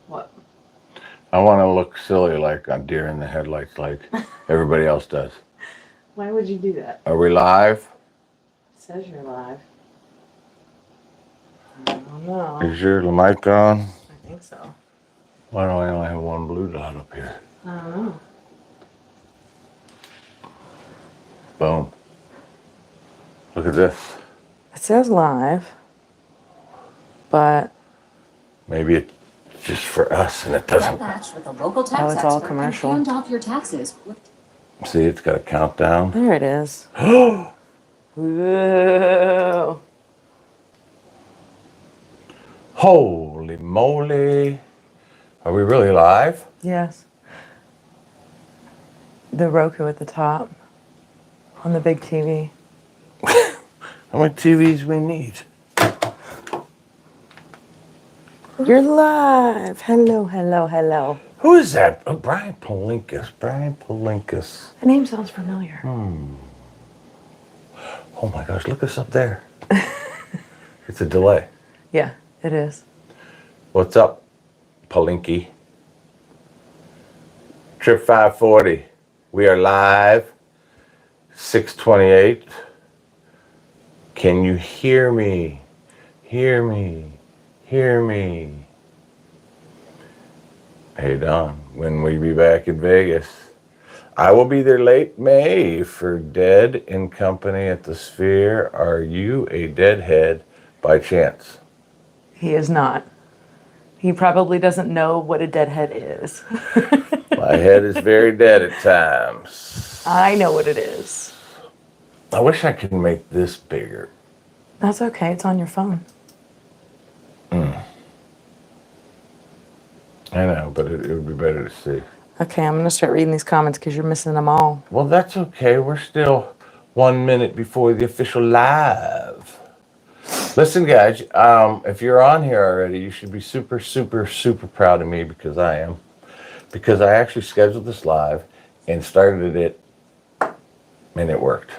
What? I want to look silly like on deer in the headlights like everybody else does. Why would you do that? Are we live? It says you're live. I don't know. Is your mic on? I think so. Why do I only have one blue dot up here? I don't know. Boom. Look at this. It says live, but Maybe it's just for us and it doesn't. Match with a local tax Oh, it's all expert commercial. And hand off your taxes. See, it's got a countdown. there it is. Whoa. Holy moly. Are we really live? Yes. The Roku at the top on the big TV. How many TVs we need? You're live. Hello, hello, hello. Who is that? Oh, Brian Palinkas. Brian Palinkas. The name sounds familiar. Oh my gosh, look us up there. It's a delay. Yeah, it is. What's up, Palinky? Trip 540. We are live. 628. Can you hear me? Hear me. Hear me. Hey, Don, when we be back in Vegas? I will be there late May for Dead and Company at the Sphere. Are you a deadhead by chance? He is not. He probably doesn't know what a deadhead is. My head is very dead at times. I know what it is. I wish I could make this bigger. That's okay. It's on your phone. I know, but it would be better to see. Okay, I'm going to start reading these comments because you're missing them all. Well, that's okay. We're still 1 minute before the official live. Listen, guys, if you're on here already, you should be super, super, super proud of me because I am. Because I actually scheduled this live and started it, and it worked.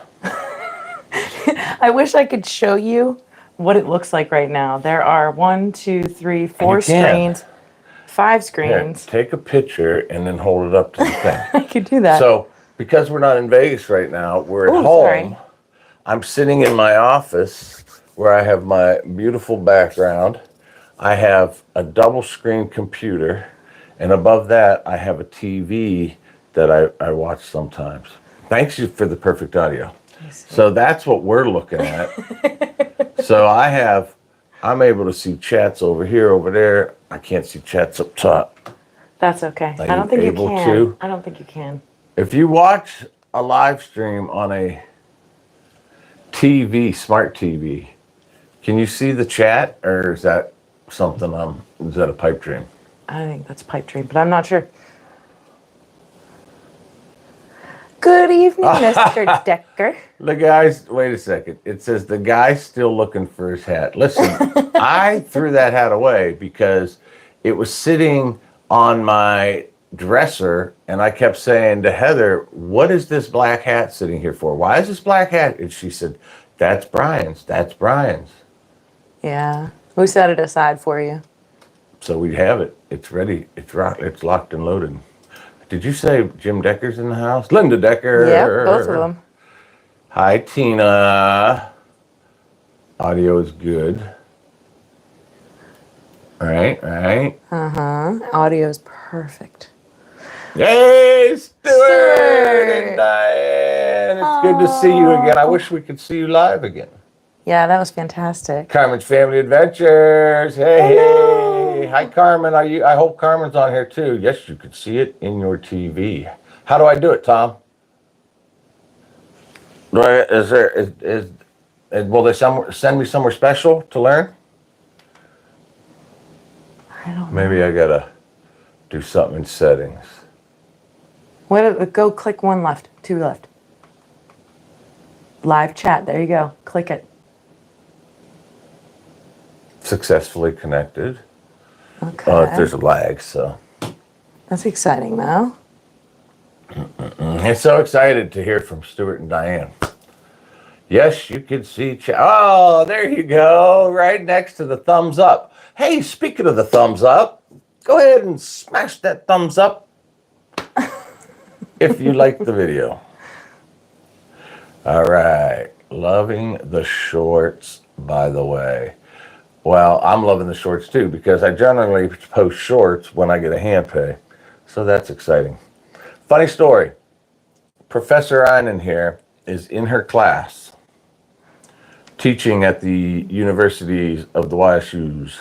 I wish I could show you what it looks like right now. There are 1, 2, 3, 4 You can. screens, 5 Here, screens. take a picture and then hold it up to the thing. I could do that. So, because we're not in Vegas right now, we're at Ooh, home. sorry. I'm sitting in my office where I have my beautiful background. I have a double screen computer, and above that, I have a TV that I watch sometimes. Thanks you for the perfect audio. So that's what we're looking at. So I'm able to see chats over here, over there. I can't see chats up top. That's okay. Are I don't you think you able can. to? I don't think you can. If you watch a live stream on a TV, smart TV, can you see the chat, or is that something is that a pipe dream? I think that's pipe dream, but I'm not sure. Good evening, Mr. Decker. The guy's, wait a second. It says the guy's still looking for his hat. Listen, I threw that hat away because it was sitting on my dresser, and I kept saying to Heather, what is this black hat sitting here for? Why is this black hat? And she said, that's Brian's. That's Brian's. Yeah, we set it aside for you. So we have it. It's ready. It's locked and loaded. Did you say Jim Decker's in the house? Linda Decker. Yeah, both of them. Hi, Tina. Audio is good. Right. Audio's perfect. Hey, Stuart and Diane. It's good to see you again. I wish we could see you live again. Yeah, that was fantastic. Carmen's Family Adventures. Hey. Hi, Carmen. I hope Carmen's on here too. Yes, you could see it in your TV. How do I do it, Tom? Will they send me somewhere special to learn? I don't know. Maybe I gotta do something in settings. Go click 1 left, 2 left. Live chat. There you go. Click it. Successfully connected. Okay. There's a lag, so. That's exciting, though. I'm so excited to hear from Stuart and Diane. Yes, you can see. Oh, there you go. Right next to the thumbs up. Hey, speaking of the thumbs up, go ahead and smash that thumbs up if you like the video. All right. Loving the shorts, by the way. Well, I'm loving the shorts too because I generally post shorts when I get a hand pay. So that's exciting. Funny story. Professor Einen here is in her class teaching at the University of the WashUs.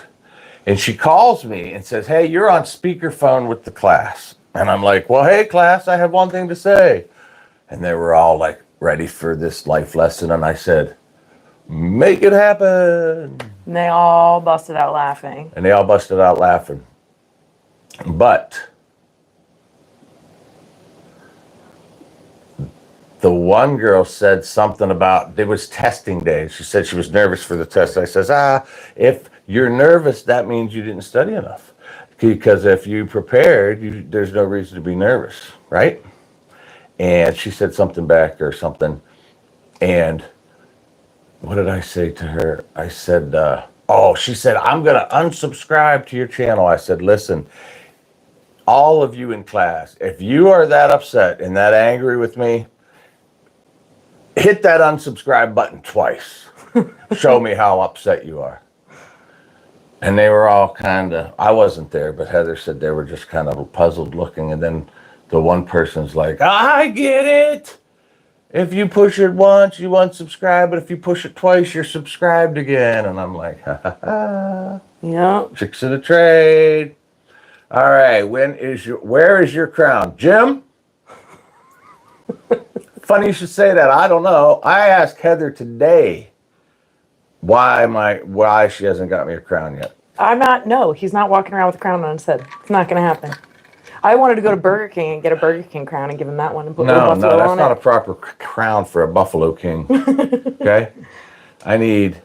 And she calls me and says, hey, you're on speakerphone with the class. And I'm like, well, hey, class, I have one thing to say. And they were all like ready for this life lesson. And I said, make it happen. And they all busted out laughing. But the one girl said something about, it was testing day. She said she was nervous for the test. I says, if you're nervous, that means you didn't study enough. Because if you prepared, there's no reason to be nervous, right? And she said something back or something. And what did I say to her? I said, she said, I'm going to unsubscribe to your channel. I said, listen, all of you in class, if you are that upset and that angry with me, hit that unsubscribe button twice. Show me how upset you are. And they were all kind of, I wasn't there, but Heather said they were just kind of puzzled looking. And then the one person's like, I get it. If you push it once, you unsubscribe, but if you push it twice, you're subscribed again. And I'm like, ha ha ha. Yep. Tricks of the trade. All right, where is your crown? Jim? Funny you should say that. I don't know. I asked Heather today why she hasn't got me a crown yet. He's not walking around with a crown on his head. It's not going to happen. I wanted to go to Burger King and get a Burger King crown and give him that one and put a buffalo on it. No, that's not a proper crown for a Buffalo King. Okay? I need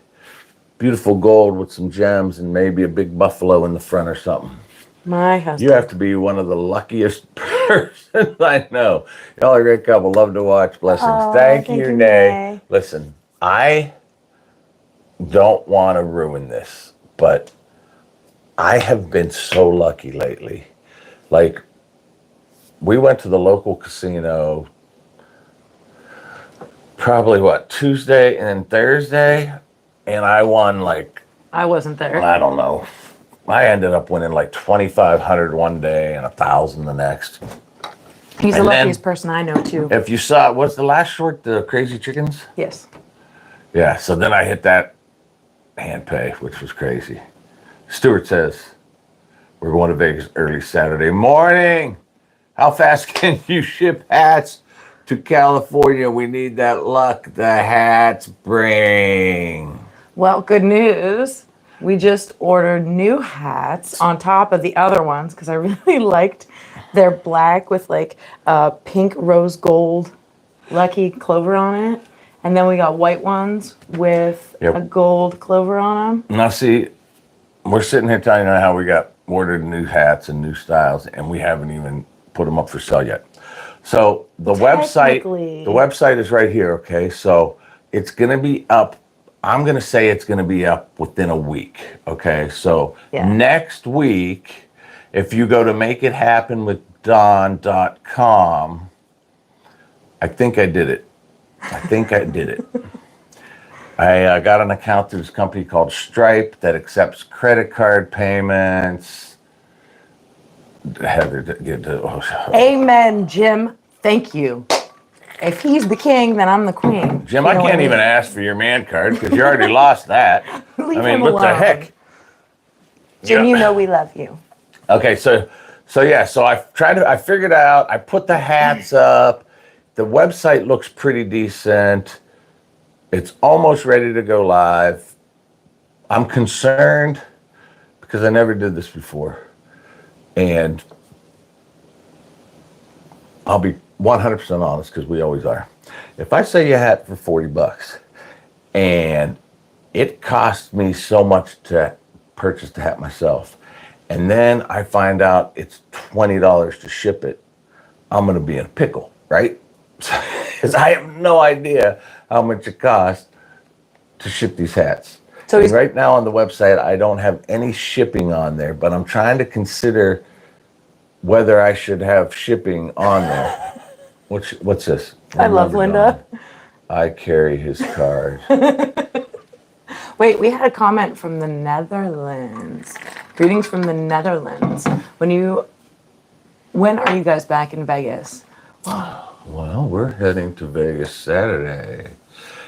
beautiful gold with some gems and maybe a big buffalo in the front or something. My husband. You have to be one of the luckiest persons I know. Y'all are a great couple. Love to watch. Blessings. Thank you, Nay. Listen, I don't want to ruin this, but I have been so lucky lately. Like, we went to the local casino probably, Tuesday and then Thursday, and I won I wasn't there. I don't know. I ended up winning like $2,500 one day and $1,000 the next. He's the luckiest person I know, too. If you saw, what's the last short, the Crazy Chickens? Yes. Yeah, so then I hit that hand pay, which was crazy. Stuart says, we're going to Vegas early Saturday morning. How fast can you ship hats to California? We need that luck the hats bring. Well, good news. We just ordered new hats on top of the other ones because I really liked their black with pink rose gold lucky clover on it. And then we got white ones with a gold clover on them. Now see, we're sitting here telling you how we got ordered new hats and new styles, and we haven't even put them up for sale yet. So the website is right here, okay? So it's gonna be up. I'm gonna say it's gonna be up within a week, okay? So next week, if you go to makeithappenwithdon.com, I think I did it. I got an account through this company called Stripe that accepts credit card payments. Heather, Amen, Jim. Thank you. If he's the king, then I'm the queen. Jim, I can't even ask for your man card because you already lost that. Leave him alone. What the heck? Jim, you know we love you. Okay, so I figured out, I put the hats up. The website looks pretty decent. It's almost ready to go live. I'm concerned because I never did this before. And I'll be 100% honest because we always are. If I say you hat for $40 and it cost me so much to purchase the hat myself, and then I find out it's $20 to ship it, I'm going to be in a pickle, right? Because I have no idea how much it costs to ship these hats. So And he's right now on the website, I don't have any shipping on there, but I'm trying to consider whether I should have shipping on there. What's this? I love Remember, Linda. Dawn, I carry his card. Wait, we had a comment from the Netherlands. Greetings from the Netherlands. When are you guys back in Vegas? Well, we're heading to Vegas Saturday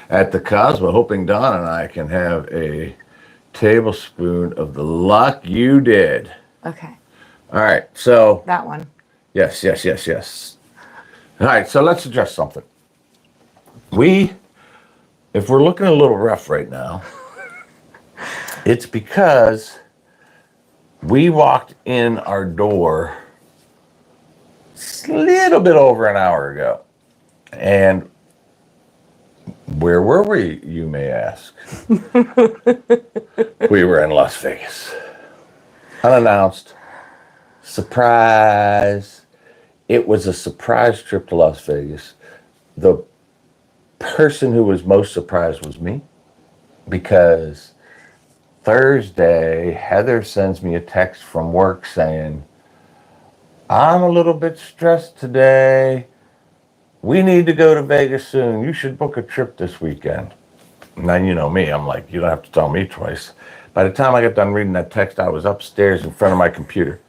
at the Cosmo, hoping Don and I can have a tablespoon of the luck you did. Okay, All right, so that one. yes. All right, so let's address something. If we're looking a little rough right now, it's because we walked in our door a little bit over an hour ago. And where were we, you may ask? We were in Las Vegas. Unannounced. Surprise. It was a surprise trip to Las Vegas. The person who was most surprised was me, because Thursday, Heather sends me a text from work saying, I'm a little bit stressed today. We need to go to Vegas soon. You should book a trip this weekend. Now, you know me. I'm like, you don't have to tell me twice. By the time I got done reading that text, I was upstairs in front of my computer.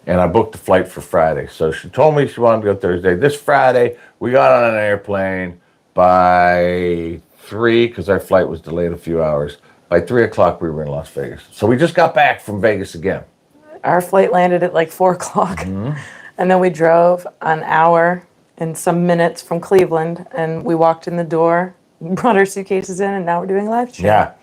And I booked the flight for Friday. So she told me she wanted to go Thursday. This Friday, we got on an airplane by 3, because our flight was delayed a few hours. By 3 o'clock, we were in Las Vegas. So we just got back from Vegas again. Our flight landed at like 4 o'clock. Mm-hmm. And then we drove an hour and some minutes from Cleveland, and we walked in the door, brought our suitcases in, and now we're doing a live stream. Yeah,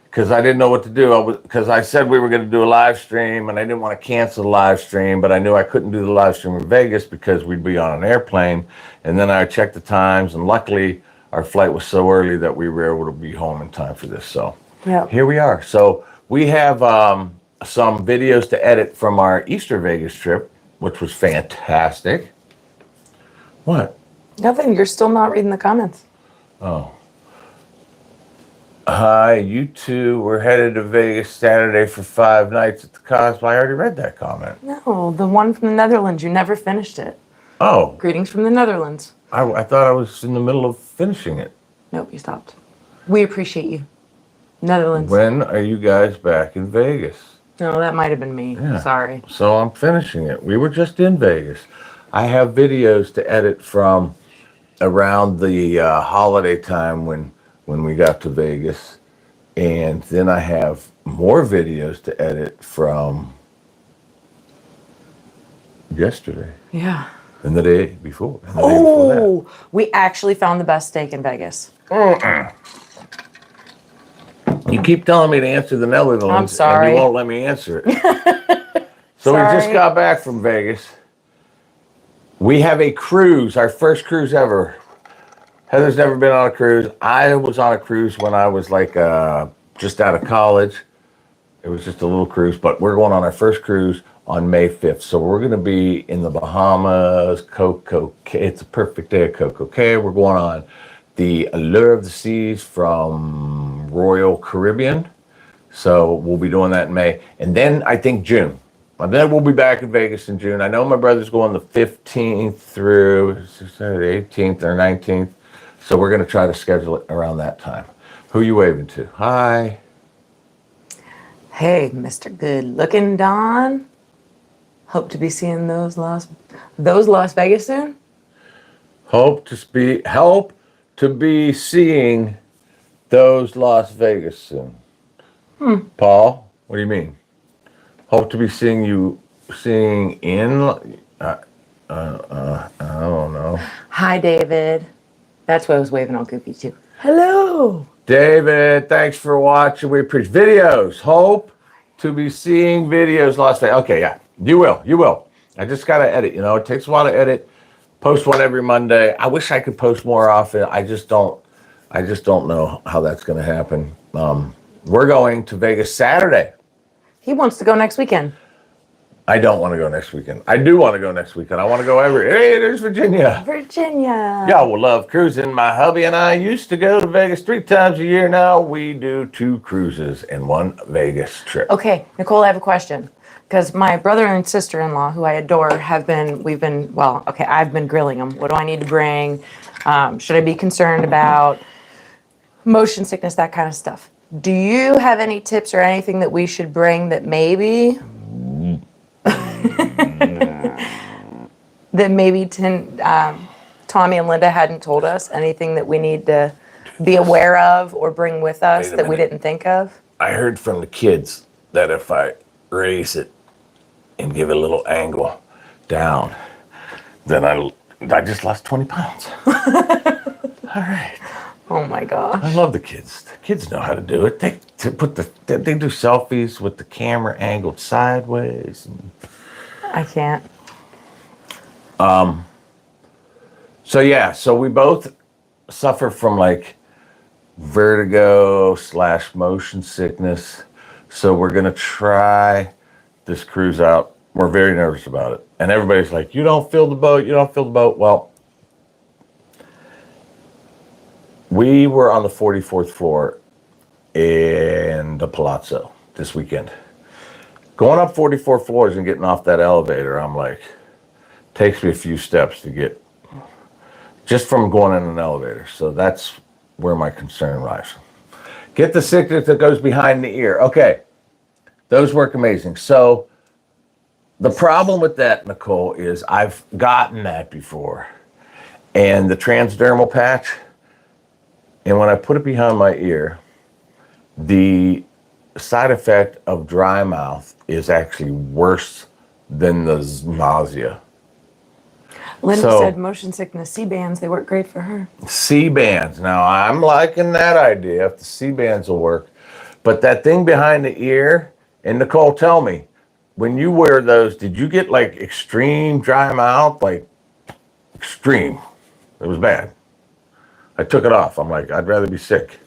because I didn't know what to do. Because I said we were going to do a live stream, and I didn't want to cancel the live stream, but I knew I couldn't do the live stream in Vegas because we'd be on an airplane. And then I checked the times, and luckily our flight was so early that we were able to be home in time for this. So here we are. So we have some videos to edit from our Easter Vegas trip, which was fantastic. What? Nothing. You're still not reading the comments. Oh. Hi, you two. We're headed to Vegas Saturday for 5 nights at the Cosmo. I already read that comment. No, the one from the Netherlands. You never finished it. Oh. Greetings from the Netherlands. I thought I was in the middle of finishing it. Nope, you stopped. We appreciate you. Netherlands. When are you guys back in Vegas? No, that might have been me. Yeah. Sorry. So I'm finishing it. We were just in Vegas. I have videos to edit from around the holiday time when we got to Vegas. And then I have more videos to edit from yesterday Yeah. and the day before. And the day before that. Oh, we actually found the best steak in Vegas. You keep telling me to answer the Netherlands, I'm sorry. and you won't let me answer it. So we just Sorry. got back from Vegas. We have a cruise, our first cruise ever. Heather's never been on a cruise. I was on a cruise when I was like just out of college. It was just a little cruise, but we're going on our first cruise on May 5th. So we're going to be in the Bahamas, Coco Cay. It's a perfect day at Coco Cay. We're going on the Allure of the Seas from Royal Caribbean. So we'll be doing that in May. And then I think June. And then we'll be back in Vegas in June. I know my brother's going the 15th through the 18th or 19th. So we're going to try to schedule it around that time. Who are you waving to? Hi. Hey, Mr. Good Looking Don. Hope to be seeing those Las Vegas soon. Hope to be seeing those Las Vegas soon. Paul, what do you mean? Hope to be seeing in. I don't know. Hi, David. That's why I was waving all goofy too. Hello. David, thanks for watching. We appreciate videos. Hope to be seeing videos Las Vegas. Okay, yeah, you will. I just got to edit. It takes a while to edit. Post one every Monday. I wish I could post more often. I just don't know how that's going to happen. We're going to Vegas Saturday. He wants to go next weekend. I don't want to go next weekend. I do want to go next weekend. I want to go hey, there's Virginia. Virginia. Y'all will love cruising. My hubby and I used to go to Vegas 3 times a year. Now we do 2 cruises and 1 Vegas trip. Okay, Nicole, I have a question. Because my brother and sister-in-law, who I adore, I've been grilling them. What do I need to bring? Should I be concerned about motion sickness, that kind of stuff? Do you have any tips or anything that we should bring that maybe Tommy and Linda hadn't told us? Anything that we need to be aware of or bring with us that we didn't think of? I heard from the kids that if I raise it and give it a little angle down, then I just lost 20 pounds. All right. Oh my gosh. I love the kids. The kids know how to do it. They do selfies with the camera angled sideways. I can't. So we both suffer from like vertigo / motion sickness. So we're gonna try this cruise out. We're very nervous about it. And everybody's like, you don't feel the boat, you don't feel the boat. Well, we were on the 44th floor in the Palazzo this weekend. Going up 44 floors and getting off that elevator, I'm like, takes me a few steps to get, just from going in an elevator. So that's where my concern lies. Get the sickness that goes behind the ear. Okay, those work amazing. So the problem with that, Nicole, is I've gotten that before. And the transdermal patch, and when I put it behind my ear, the side effect of dry mouth is actually worse than the nausea. Linda said motion sickness, C-bands, they work great for her. C-bands. Now, I'm liking that idea, if the C-bands will work. But that thing behind the ear, and Nicole, tell me, when you wear those, did you get like extreme dry mouth? Like, extreme. It was bad. I took it off. I'm like, I'd rather be sick.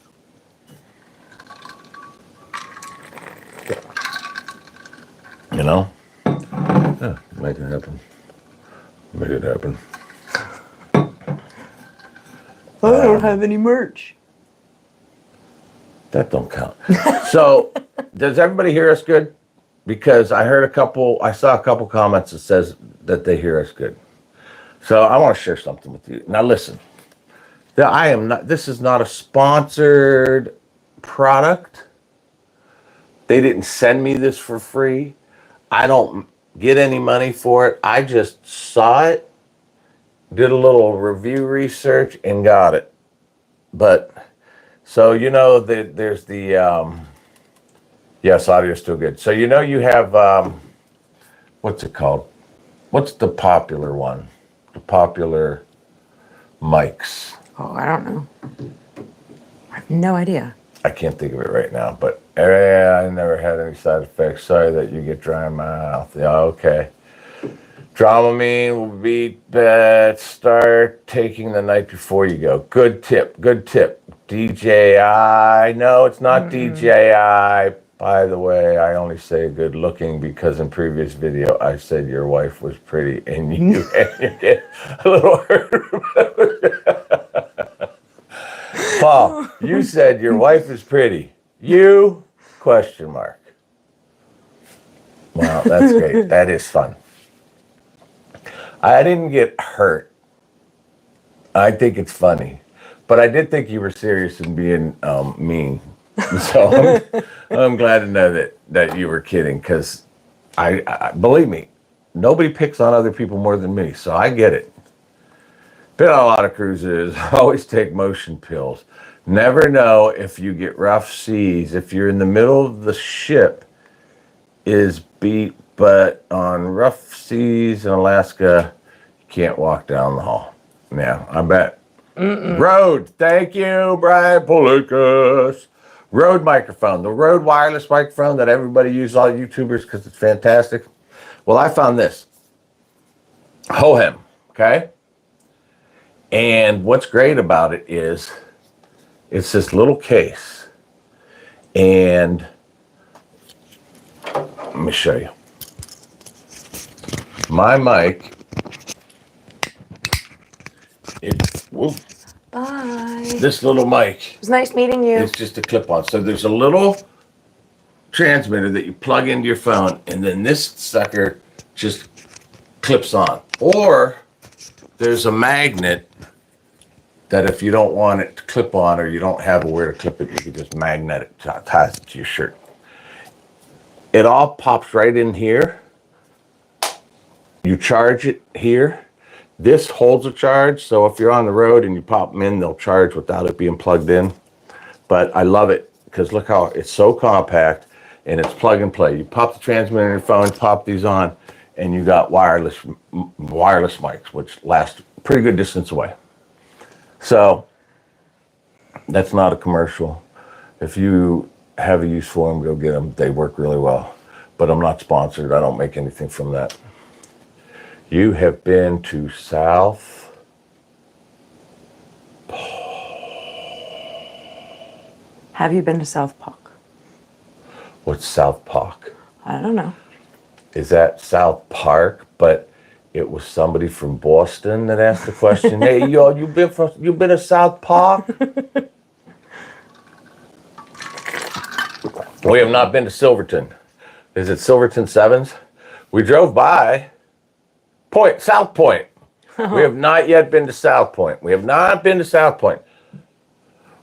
You know? Yeah, make it happen. Make it happen. I don't have any merch. That don't count. So, does everybody hear us good? Because I saw a couple comments that says that they hear us good. So I want to share something with you. Now listen, this is not a sponsored product. They didn't send me this for free. I don't get any money for it. I just saw it, did a little review research, and got it. But, so there's the, yes, audio's still good. So you have, what's it called? What's the popular one? The popular mics. Oh, I don't know. I have no idea. I can't think of it right now, but I never had any side effects. Sorry that you get dry mouth. Yeah, okay. Dramamine will be bad. Start taking the night before you go. Good tip. Good tip. DJI. No, it's not DJI. By the way, I only say good looking because in previous video I said your wife was pretty and you get a little hurt. Paul, you said your wife is pretty. You? Question mark. Wow, that's great. That is fun. I didn't get hurt. I think it's funny. But I did think you were serious in being mean. So I'm glad to know that you were kidding, because I believe me, nobody picks on other people more than me, so I get it. Been on a lot of cruises, always take motion pills. Never know if you get rough seas, if you're in the middle of the ship is beat, but on rough seas in Alaska, you can't walk down the hall. Yeah, I bet. Rode, thank you, Brian Polikas. Rode microphone, the Rode wireless microphone that everybody uses, all YouTubers, because it's fantastic. Well, I found this. Hohem, okay? And what's great about it is it's this little case. And let me show you. My mic, whoa, Bye. this little mic It was nice meeting you. is just a clip-on. So there's a little transmitter that you plug into your phone, and then this sucker just clips on. Or there's a magnet that if you don't want it to clip on or you don't have where to clip it, you can just magnet it, ties it to your shirt. It all pops right in here. You charge it here. This holds a charge, so if you're on the road and you pop them in, they'll charge without it being plugged in. But I love it because look how it's so compact and it's plug and play. You pop the transmitter in your phone, pop these on, and you got wireless mics, which last a pretty good distance away. So that's not a commercial. If you have a use for them, go get them. They work really well. But I'm not sponsored. I don't make anything from that. You have been to South. Have you been to South Park? What's South Park? I don't know. Is that South Park? But it was somebody from Boston that asked the question. Hey, yo, you been to South Park? We have not been to Silverton. Is it Silverton Sevens? We drove by South Point. We have not yet been to South Point. We have not been to South Point.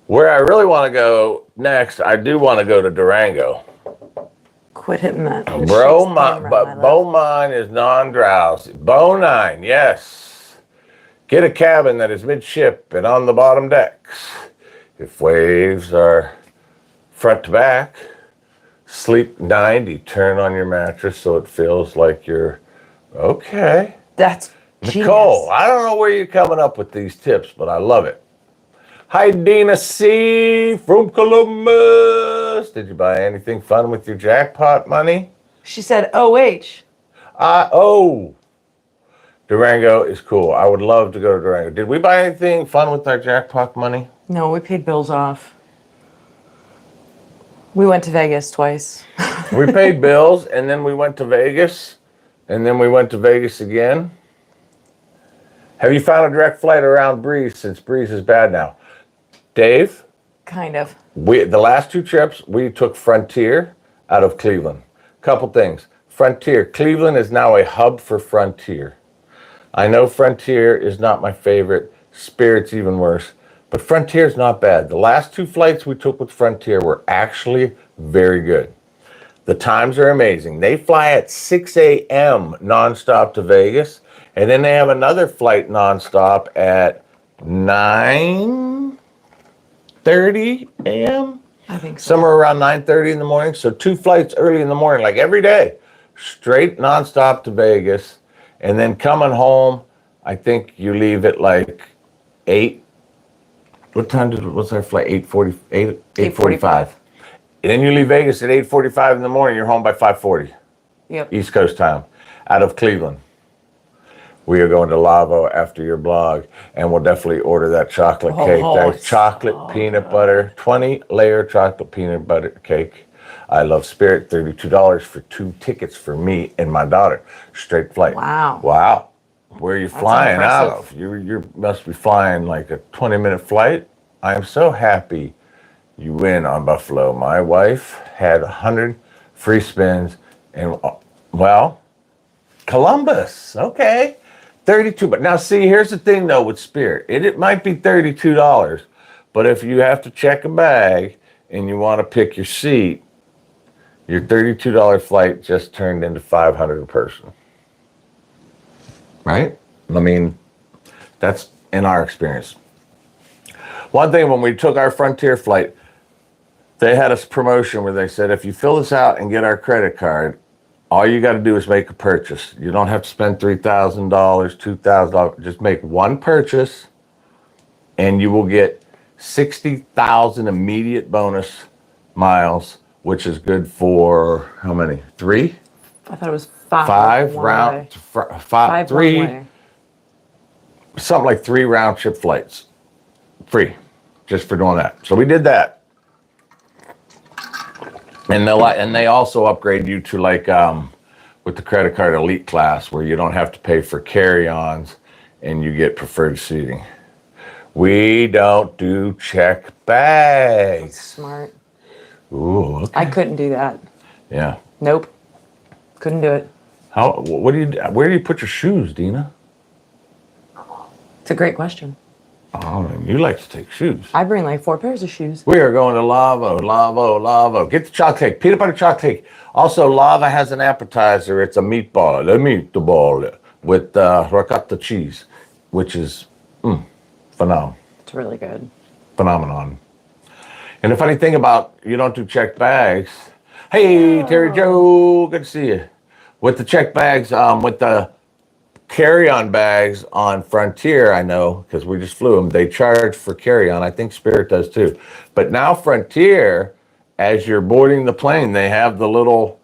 Where I really want to go next, I do want to go to Durango. Quit hitting that. Beaumont is non-drowsy. Bonine, yes. Get a cabin that is midship and on the bottom decks. If waves are front to back, sleep 90, turn on your mattress so it feels like you're okay. That's Nicole, genius. I don't know where you're coming up with these tips, but I love it. Hi, Dina C. from Columbus. Did you buy anything fun with your jackpot money? She said, OH. Durango is cool. I would love to go to Durango. Did we buy anything fun with our jackpot money? No, we paid bills off. We went to Vegas twice. We paid bills, and then we went to Vegas, and then we went to Vegas again. Have you found a direct flight around Breeze since Breeze is bad now? Dave? Kind of. The last two trips, we took Frontier out of Cleveland. Couple things. Frontier. Cleveland is now a hub for Frontier. I know Frontier is not my favorite. Spirit's even worse. But Frontier's not bad. The last two flights we took with Frontier were actually very good. The times are amazing. They fly at 6 a.m. nonstop to Vegas. And then they have another flight nonstop at 9:30 a.m. I think so. Somewhere around 9:30 in the morning. So two flights early in the morning, like every day, straight nonstop to Vegas. And then coming home, I think you leave at like 8. What's our flight? 8:45. And then you leave Vegas at 8:45 in the morning. You're home by 5:40. Yep. East Coast time, out of Cleveland. We are going to Lavo after your blog, and we'll definitely order that chocolate cake. That chocolate peanut butter, 20-layer chocolate peanut butter cake. I love Spirit, $32 for 2 tickets for me and my daughter. Straight flight. Wow. Where are you flying out impressive. of? You must be flying like a 20-minute flight. I am so happy you win on Buffalo. My wife had 100 free spins, and well, Columbus. Okay. 32, but now see, here's the thing though with Spirit. It might be $32, but if you have to check a bag and you want to pick your seat, your $32 flight just turned into $500 a person. Right? I mean, that's in our experience. One thing, when we took our Frontier flight, they had a promotion where they said, if you fill this out and get our credit card, all you got to do is make a purchase. You don't have to spend $3,000, $2,000. Just make one purchase, and you will get 60,000 immediate bonus miles, which is good for how many? 3? I thought it was 5. 5 round, 3, one way. something like 3 round trip flights, free, just for doing that. So we did that. And they also upgrade you to like with the credit card elite class where you don't have to pay for carry-ons and you get preferred seating. We don't do check bags. Smart. Ooh, okay. I couldn't do that. Yeah. Nope. Couldn't do it. Where do you put your shoes, Dina? It's a great question. Oh, you like to take shoes. I bring like 4 pairs of shoes. We are going to Lavo. Get the chocolate cake, peanut butter chocolate cake. Also, Lava has an appetizer. It's a meatball, with ricotta cheese, which is phenomenal. It's really good. Phenomenon. And the funny thing about you don't do checked bags. Hey, Terry Joe, good to see you. With the checked bags, with the carry-on bags on Frontier, I know, because we just flew them, they charge for carry-on. I think Spirit does too. But now Frontier, as you're boarding the plane, they have the little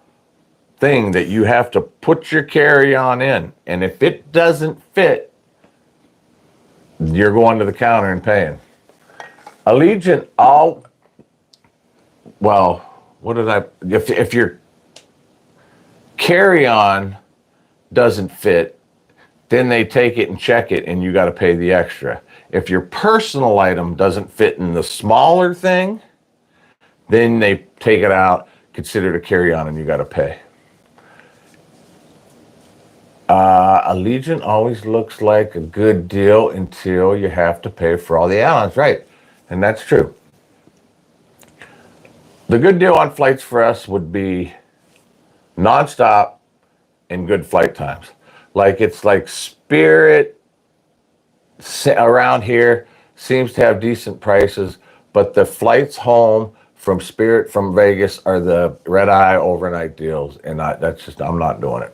thing that you have to put your carry-on in. And if it doesn't fit, you're going to the counter and paying. Allegiant, if your carry-on doesn't fit, then they take it and check it and you got to pay the extra. If your personal item doesn't fit in the smaller thing, then they take it out, consider it a carry-on, and you got to pay. Allegiant always looks like a good deal until you have to pay for all the add-ons, right? And that's true. The good deal on flights for us would be nonstop and good flight times. It's like Spirit around here seems to have decent prices, but the flights home from Spirit from Vegas are the red-eye overnight deals, and I'm not doing it.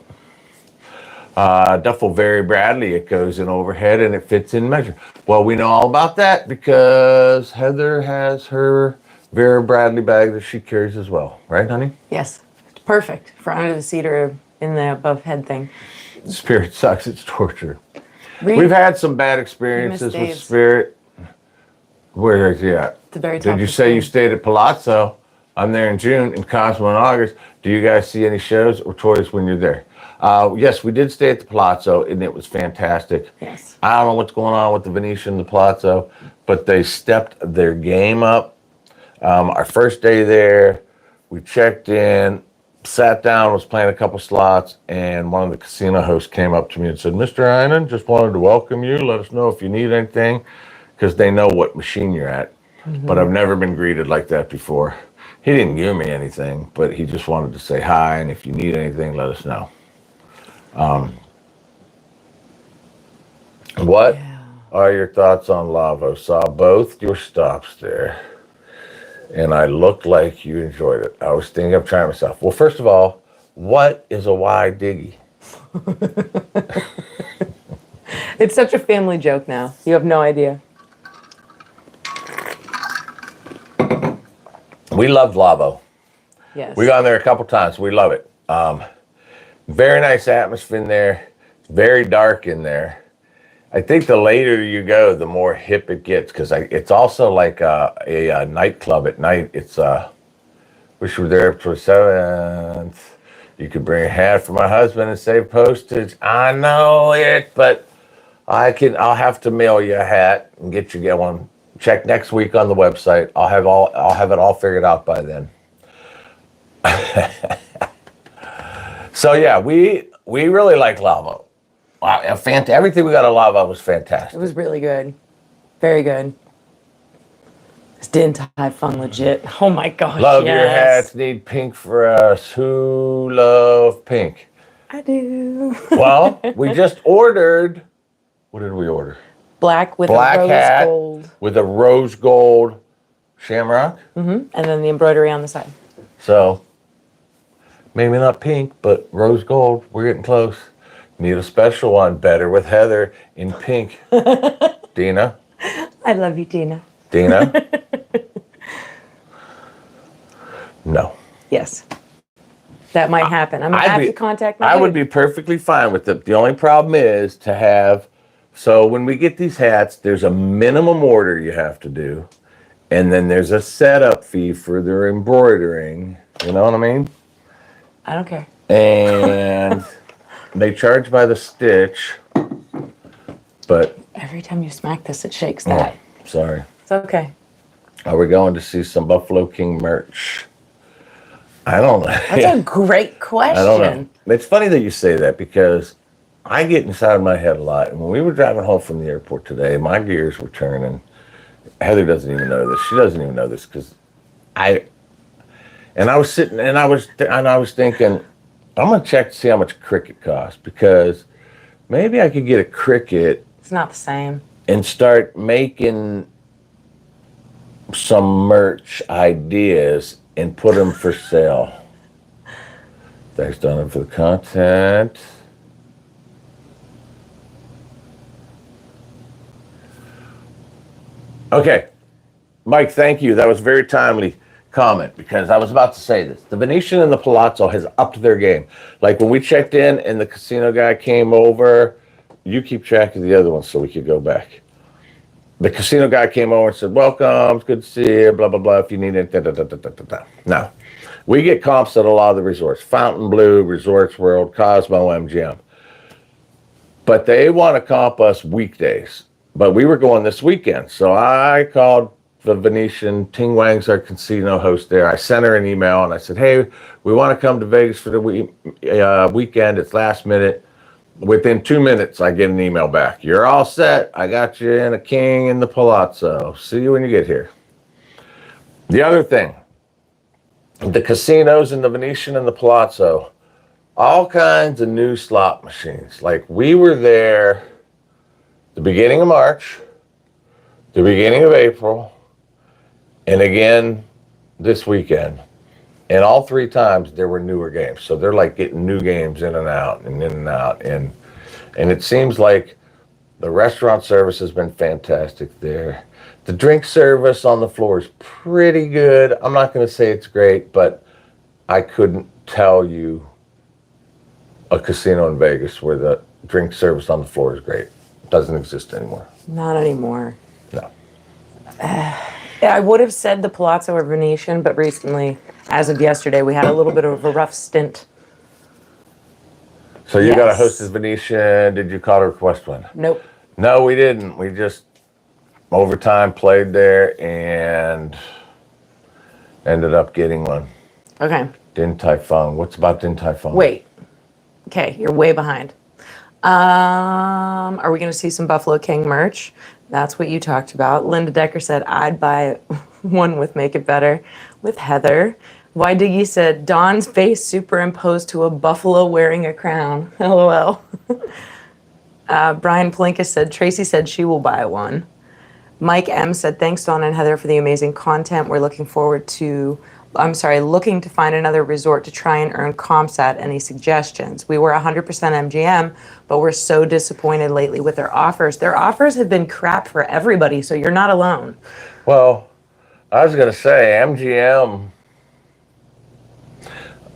Duffel Very Bradley, it goes in overhead and it fits in measure. Well, we know all about that because Heather has her Vera Bradley bag that she carries as well, right, honey? Yes. It's perfect for under the seat or in the above head thing. Spirit sucks. It's torture. We've had some bad experiences with Spirit. Where is he at? The very top. Did you say you stayed at Palazzo? I'm there in June, and Cosmo in August. Do you guys see any shows or toys when you're there? Yes, we did stay at the Palazzo, and it was fantastic. Yes. I don't know what's going on with the Venetian, the Palazzo, but they stepped their game up. Our first day there, we checked in, sat down, was playing a couple slots, and one of the casino hosts came up to me and said, Mr. Einan, just wanted to welcome you. Let us know if you need anything, because they know what machine you're at. Mm-hmm. But I've never been greeted like that before. He didn't give me anything, but he just wanted to say hi, and if you need anything, let us know. What are your thoughts on Lavo? Saw both your stops there, and I looked like you enjoyed it. I was thinking of trying myself. Well, first of all, what is a wide diggy? It's such a family joke now. You have no idea. We loved Lavo. Yes. We've gone there a couple times. We love it. Very nice atmosphere in there. Very dark in there. I think the later you go, the more hip it gets, because it's also like a nightclub at night. It's wish we were there for 7th. You could bring a hat for my husband and save postage. I know it, but I'll have to mail you a hat and get one. Check next week on the website. I'll have it all figured out by then. So yeah, we really like Lavo. Wow, everything we got at Lavo was fantastic. It was really good. Very good. It's Din Tai Fung legit. Oh my gosh, Love your hats, need pink for us. Who love pink? I do. Well, we just ordered, what did we order? Black with Black a rose hat gold. With a rose gold shamrock. Mm-hmm. And then the embroidery on the side. So, maybe not pink, but rose gold. We're getting close. Need a special one. Better with Heather in pink. Dina? I love you, Dina. Dina? No. Yes. That might happen. I'm going to have to contact my I would be perfectly fine with it. The only problem is to have, so when we get these hats, there's a minimum order you have to do. And then there's a setup fee for their embroidering. You know what I mean? I don't care. And They charge by the stitch, but Every time you smack this, it shakes that. sorry. It's okay. Are we going to see some Buffalo King merch? I don't know. That's a great question. I don't know. It's funny that you say that because I get inside my head a lot. And when we were driving home from the airport today, my gears were turning. Heather doesn't even know this. She doesn't even know this because I was sitting and I was thinking, I'm gonna check to see how much Cricut costs because maybe I could get a Cricut. It's not the same. And start making some merch ideas and put them for sale. Thanks, Donna, for the content. Okay, Mike, thank you. That was a very timely comment because I was about to say this. The Venetian and the Palazzo has upped their game. Like when we checked in and the casino guy came over, you keep track of the other ones so we could go back. The casino guy came over and said, welcome, it's good to see you, blah, blah, blah, if you need it, da, da, da, da, da, da, da. Now, we get comps at a lot of the resorts. Fontainebleau, Resorts World, Cosmo, MGM. But they want to comp us weekdays. But we were going this weekend. So I called the Venetian. Ting Wang's our casino host there. I sent her an email and I said, hey, we want to come to Vegas for the weekend. It's last minute. Within 2 minutes, I get an email back. You're all set. I got you in a king in the Palazzo. See you when you get here. The other thing, the casinos in the Venetian and the Palazzo, all kinds of new slot machines. Like we were there the beginning of March, the beginning of April, and again this weekend. And all three times there were newer games. So they're like getting new games in and out and in and out. And it seems like the restaurant service has been fantastic there. The drink service on the floor is pretty good. I'm not going to say it's great, but I couldn't tell you a casino in Vegas where the drink service on the floor is great. It doesn't exist anymore. Not anymore. No. I would have said the Palazzo or Venetian, but recently, as of yesterday, we had a little bit of a rough stint. So you got a Yes. hostess Venetian. Did you call to request one? Nope. No, we didn't. We just overtime played there and ended up getting one. Okay. Din Tai Fung. What's about Din Tai Fung? Wait. Okay, you're way behind. Are we going to see some Buffalo King merch? That's what you talked about. Linda Decker said, I'd buy one with Make It Better with Heather. Why Diggy said, Dawn's face superimposed to a buffalo wearing a crown. LOL. Brian Plinkus said, Tracy said she will buy one. Mike M said, thanks, Dawn and Heather, for the amazing content. We're looking to find another resort to try and earn comps at. Any suggestions? We were 100% MGM, but we're so disappointed lately with their offers. Their offers have been crap for everybody, so you're not alone. Well, I was going to say MGM.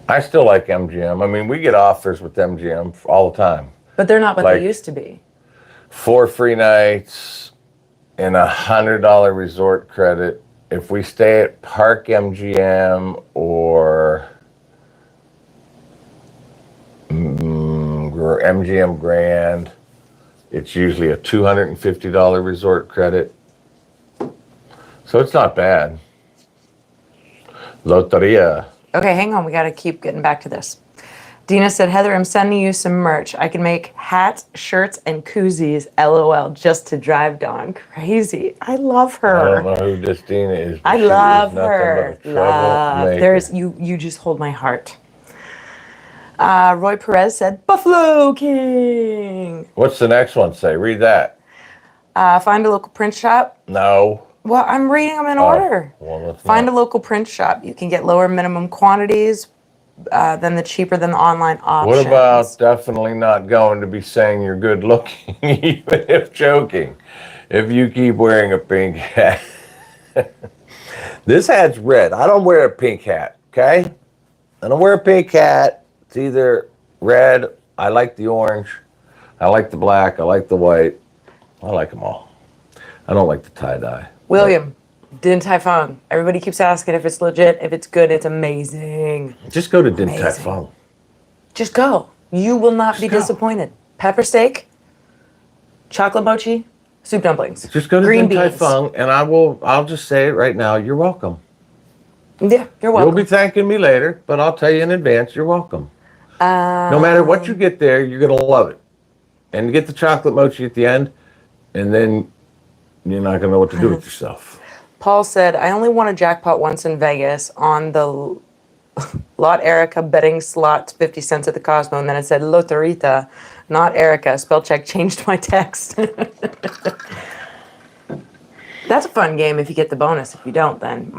I still like MGM. I mean, we get offers with MGM all the time. But they're not what Like- they used to be. 4 free nights and $100 resort credit. If we stay at Park MGM or MGM Grand, it's usually a $250 resort credit. So it's not bad. Loteria. Okay, hang on. We got to keep getting back to this. Dina said, Heather, I'm sending you some merch. I can make hats, shirts, and koozies, LOL, just to drive Dawn crazy. I love I her. don't know who this Dina is. but I she is love nothing her. but a Love. troublemaker. There's you just hold my heart. Roy Perez said, Buffalo King. What's the next one say? Read that. Find a local print shop. No. Well, I'm reading them in order. Well, let's Find a not. local print shop. You can get lower minimum quantities than the cheaper than the online options. What about definitely not going to be saying you're good looking, even if joking, if you keep wearing a pink hat? This hat's red. I don't wear a pink hat, okay? I don't wear a pink hat. It's either red. I like the orange. I like the black. I like the white. I like them all. I don't like the tie-dye. William, Din Tai Fung. Everybody keeps asking if it's legit. If it's good, it's amazing. Just go to Din Tai Amazing. Fung. Just go. You will not be Just go. disappointed. Pepper steak, chocolate mochi, soup dumplings. Just go to green Din Tai beans. Fung, and I'll just say it right now. You're welcome. Yeah, you're welcome. You'll be thanking me later, but I'll tell you in advance. You're welcome. No matter what you get there, you're gonna love it. And you get the chocolate mochi at the end, and then you're not gonna know what to do with yourself. Paul said, I only won a jackpot once in Vegas on the Lot Erica betting slots 50 cents at the Cosmo, and then it said Loterita, not Erica. Spell check changed my text. That's a fun game if you get the bonus. If you don't, then.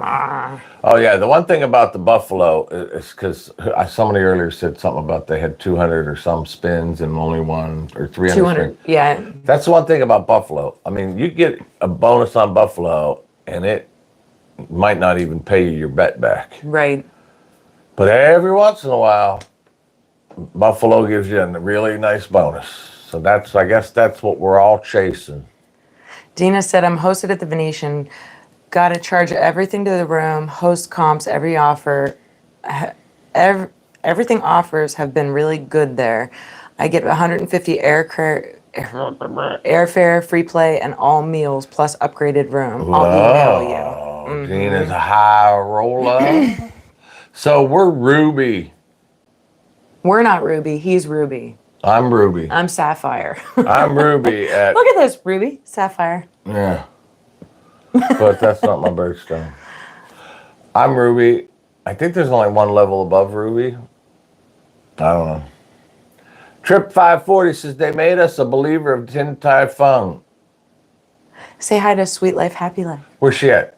Oh yeah, the one thing about the Buffalo is because somebody earlier said something about they had 200 or some spins and only one or 300 200. spins. Yeah. That's the one thing about Buffalo. I mean, you get a bonus on Buffalo, and it might not even pay you your bet back. Right. But every once in a while, Buffalo gives you a really nice bonus. So I guess that's what we're all chasing. Dina said, I'm hosted at the Venetian. Got to charge everything to the room. Host comps, every offer. Everything offers have been really good there. I get 150 airfare, free play, and all meals plus upgraded room. I'll email you. Oh, Gina's a high roller. So we're Ruby. We're not Ruby. He's Ruby. I'm Ruby. I'm Sapphire. I'm Ruby at... Look at this, Ruby. Sapphire. Yeah. But that's not my birthstone. I'm Ruby. I think there's only one level above Ruby. I don't know. Trip 540 says they made us a believer of Din Tai Fung. Say hi to Sweet Life, Happy Life. Where's she at?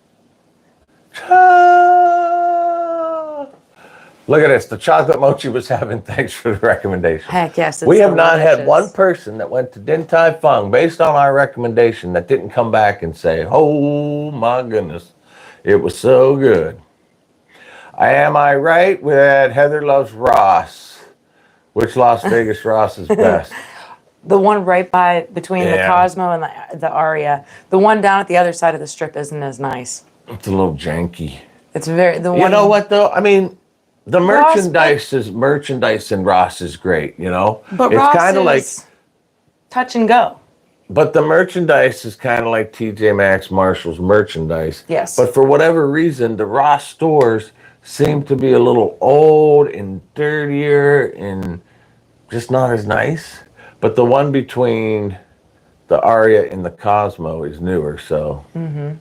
Look at this. The chocolate mochi was having. Thanks for the recommendation. Heck yes. We have not had one person that went to Din Tai Fung based on our recommendation that didn't come back and say, oh my goodness, it was so good. Am I right that Heather loves Ross? Which Las Vegas Ross is best? The one right between the Yeah. Cosmo and the Aria. The one down at the other side of the strip isn't as nice. It's a little janky. It's very the one. You know what though? I mean, the Ross, merchandise in Ross is great, you know? But it's Ross kind of like, is touch and go. but the merchandise is kind of like TJ Maxx, Marshall's merchandise. Yes. But for whatever reason, the Ross stores seem to be a little old and dirtier and just not as nice. But the one between the Aria and the Cosmo is newer, so. Mm-hmm.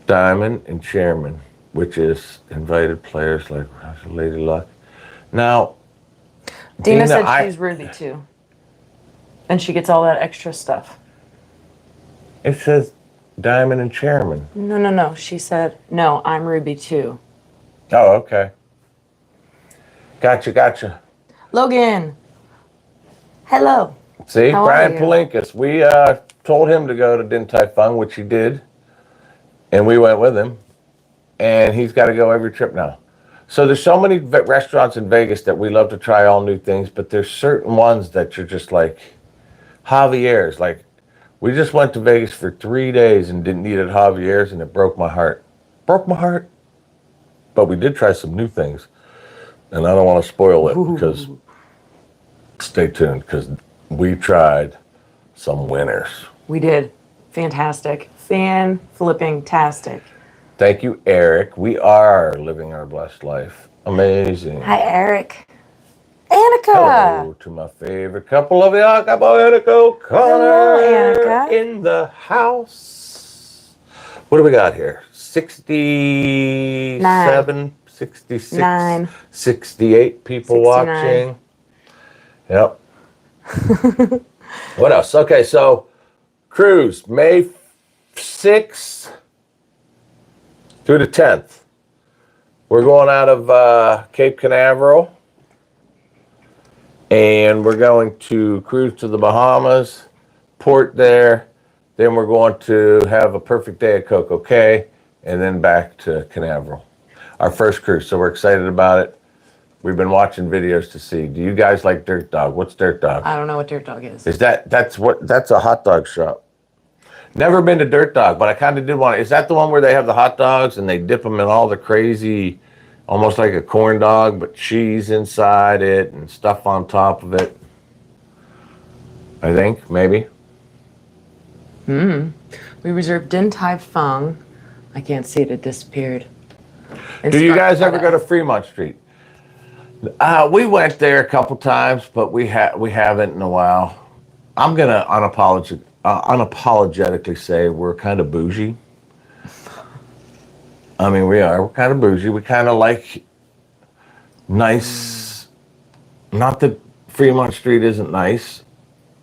Diamond and Chairman, which is invited players like Lady Luck. Now, Dina said she's Ruby too. And she gets all that extra stuff. It says Diamond and Chairman. No. She said, no, I'm Ruby too. Oh, okay. Gotcha. Logan. Hello. See, How Brian are you? Palinkas. We told him to go to Din Tai Fung, which he did. And we went with him. And he's got to go every trip now. So there's so many restaurants in Vegas that we love to try all new things, but there's certain ones that you're just like, Javier's. Like, we just went to Vegas for 3 days and didn't eat at Javier's, and it broke my heart. But we did try some new things. And I don't want to spoil it because, stay tuned, because we tried some winners. We did. Fantastic. Fan-flipping-tastic. Thank you, Eric. We are living our blessed life. Amazing. Hi, Eric. Annika. Hello to my favorite couple of the Acapulco, Annika Connor. Annika. In the house. What do we got here? 67, 66, 9. 68 people 69. watching. Yep. What else? Okay, so cruise, May 6th through the 10th. We're going out of Cape Canaveral. And we're going to cruise to the Bahamas, port there. Then we're going to have a perfect day at Coco Cay, and then back to Canaveral. Our first cruise, so we're excited about it. We've been watching videos to see. Do you guys like Dirt Dog? What's Dirt Dog? I don't know what Dirt Dog is. That's a hot dog shop. Never been to Dirt Dog, but I kind of did want to. Is that the one where they have the hot dogs and they dip them in all the crazy almost like a corn dog, but cheese inside it and stuff on top of it. I think, maybe. We reserved Din Tai Fung. I can't see it. It disappeared. Do you guys ever go to Fremont Street? We went there a couple times, but we haven't in a while. I'm gonna unapologetically say we're kind of bougie. I mean, we are. We're kind of bougie. We kind of like nice. Not that Fremont Street isn't nice.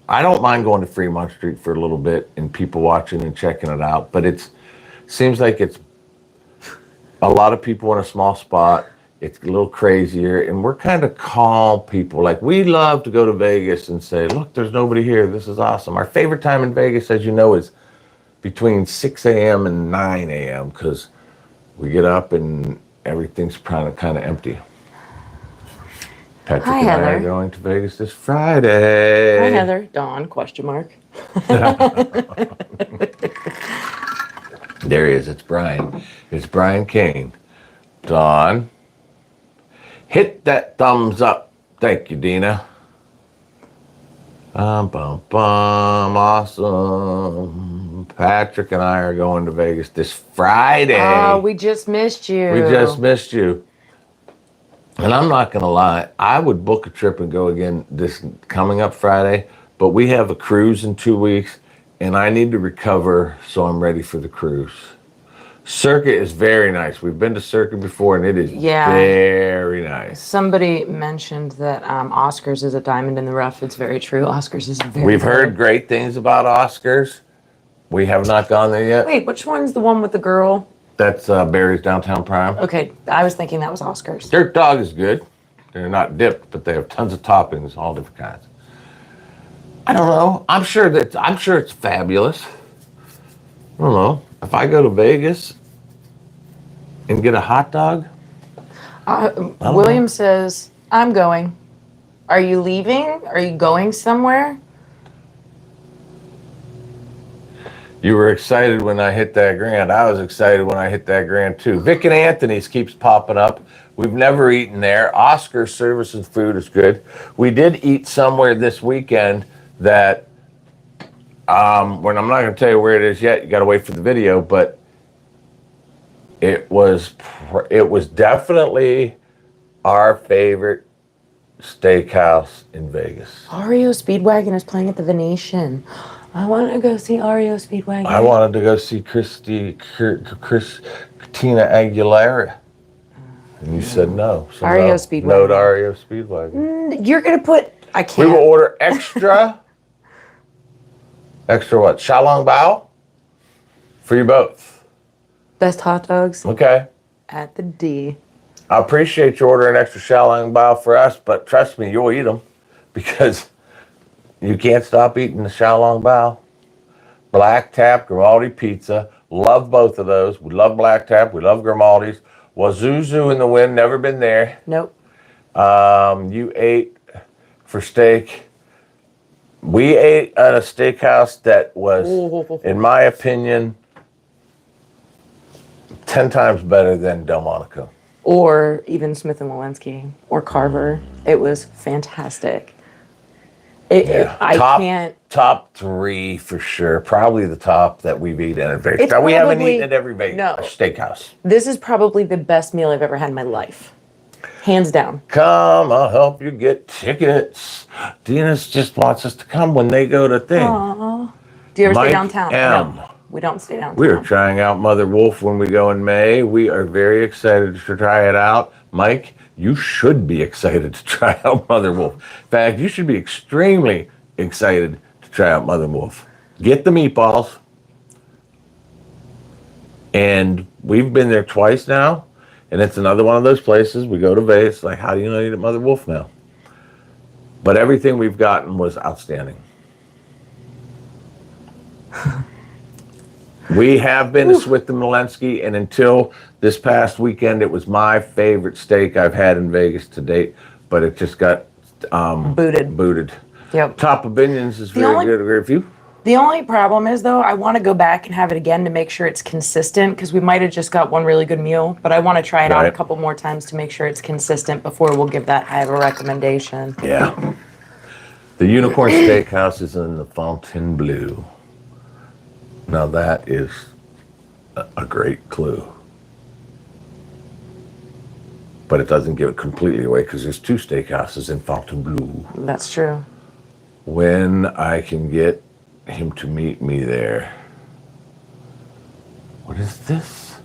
I don't mind going to Fremont Street for a little bit and people watching and checking it out, but seems like it's a lot of people in a small spot. It's a little crazier, and we're kind of calm people. Like, we love to go to Vegas and say, look, there's nobody here. This is awesome. Our favorite time in Vegas, as you know, is between 6 a.m. and 9 a.m. because we get up and everything's kind of empty. Patrick and I are going to Vegas this Friday. Hi, Heather. Dawn, question mark. There he is. It's Brian. It's Brian Kane. Dawn. Hit that thumbs up. Thank you, Dina. Awesome. Patrick and I are going to Vegas this Friday. Oh, we just missed you. We just missed you. And I'm not going to lie, I would book a trip and go again this coming up Friday, but we have a cruise in 2 weeks, and I need to recover so I'm ready for the cruise. Circuit is very nice. We've been to Circuit before, and it is very nice. Somebody mentioned that Oscars is a diamond in the rough. It's very true. Oscars is very We've good. heard great things about Oscars. We have not gone there yet. Wait, which one's the one with the girl? That's Barry's Downtown Prime. Okay, I was thinking that was Oscars. Dirt Dog is good. They're not dipped, but they have tons of toppings, all different kinds. I don't know. I'm sure it's fabulous. I don't know. If I go to Vegas and get a hot dog, William says, I'm going. Are you leaving? Are you going somewhere? you were excited when I hit that grand. I was excited when I hit that grand too. Vic and Anthony's keeps popping up. We've never eaten there. Oscar's service and food is good. We did eat somewhere this weekend that, when I'm not going to tell you where it is yet, you got to wait for the video, but it was definitely our favorite steakhouse in Vegas. REO Speedwagon is playing at the Venetian. I want to go see REO Speedwagon. I wanted to go see Christina Aguilera. And you said no. So REO Speedwagon. No to REO Speedwagon. You're going to put... I can't. We will order extra... extra what? Xiaolong Bao? For you both. Best hot dogs Okay. at the D. I appreciate you ordering extra Xiaolong Bao for us, but trust me, you'll eat them because you can't stop eating the Xiaolong Bao. Black Tap, Grimaldi Pizza. Love both of those. We love Black Tap. We love Grimaldi's. Wazuzu in the wind. Never been there. Nope. You ate for steak. We ate at a steakhouse that was, in my opinion, 10 times better than Delmonico. Or even Smith & Walensky or Carver. It was fantastic. Top three for sure. Probably the top that we've eaten at Vegas. Now, we haven't eaten at every Vegas steakhouse. This is probably the best meal I've ever had in my life. Hands down. Come, I'll help you get tickets. Dina's just wants us to come when they go to thing. Aww. Do you ever stay downtown? No, we don't stay downtown. We are trying out Mother Wolf when we go in May. We are very excited to try it out. Mike, you should be excited to try out Mother Wolf. In fact, you should be extremely excited to try out Mother Wolf. Get the meatballs. And we've been there twice now. And it's another one of those places we go to Vegas, like, how do you know you eat at Mother Wolf now? But everything we've gotten was outstanding. We have been to Swith and Walensky, and until this past weekend, it was my favorite steak I've had in Vegas to date, but it just got booted. Yep. Top Opinions is very good review. The only problem is, though, I want to go back and have it again to make sure it's consistent because we might have just got one really good meal, but I want to try it out a Right. couple more times to make sure it's consistent before we'll give that high of a recommendation. Yeah. The Unicorn Steakhouse is in the Fontainebleau. Now that is a great clue. But it doesn't give it completely away because there's 2 steakhouses in Fontainebleau. That's true. When I can get him to meet me there. What is this?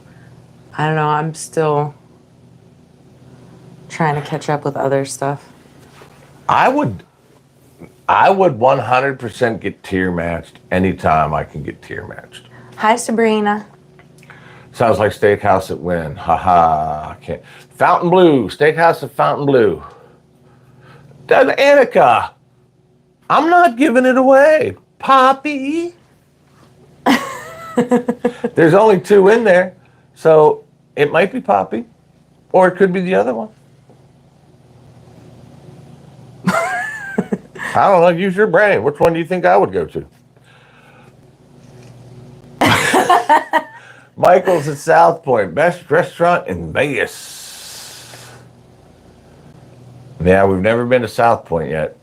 I don't know. I'm still trying to catch up with other stuff. I would 100% get tier matched anytime I can get tier matched. Hi, Sabrina. Sounds like Steakhouse at Wynn. Haha. I can't. Fontainebleau. Steakhouse at Fontainebleau. Annika. I'm not giving it away. Poppy. There's only 2 in there. So it might be Poppy. Or it could be the other one. I don't know. Use your brain. Which one do you think I would go to? Michael's at South Point. Best restaurant in Vegas. Yeah, we've never been to South Point yet.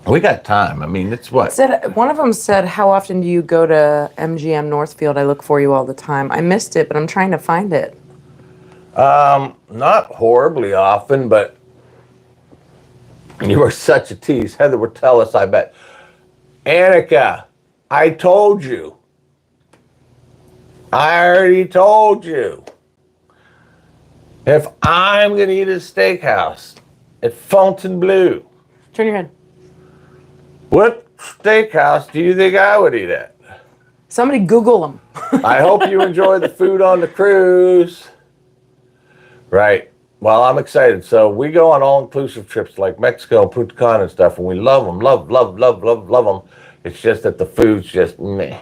We got time. I mean, it's what? One of them said, how often do you go to MGM Northfield? I look for you all the time. I missed it, but I'm trying to find it. Not horribly often, but you are such a tease. Heather would tell us, I bet. Annika, I told you. I already told you. If I'm going to eat at a steakhouse at Fontainebleau, Turn your head. what steakhouse do you think I would eat at? Somebody Google them. I hope you enjoy the food on the cruise. Right. Well, I'm excited. So we go on all-inclusive trips like Mexico and Punta Cana and stuff, and we love them, love them. It's just that the food's just meh.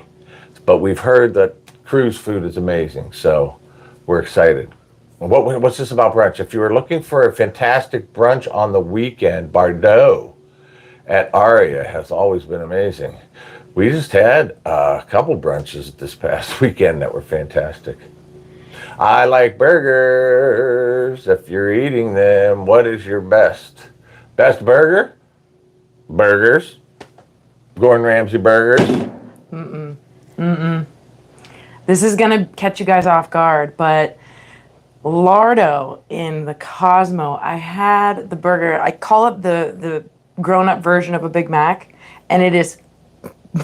But we've heard that cruise food is amazing, so we're excited. What's this about brunch? If you were looking for a fantastic brunch on the weekend, Bardot at Aria has always been amazing. We just had a couple brunches this past weekend that were fantastic. I like burgers. If you're eating them, what is your best burger? Burgers. Gordon Ramsay burgers. This is going to catch you guys off guard, but Lardo in the Cosmo, I had the burger. I call it the grown-up version of a Big Mac, and it is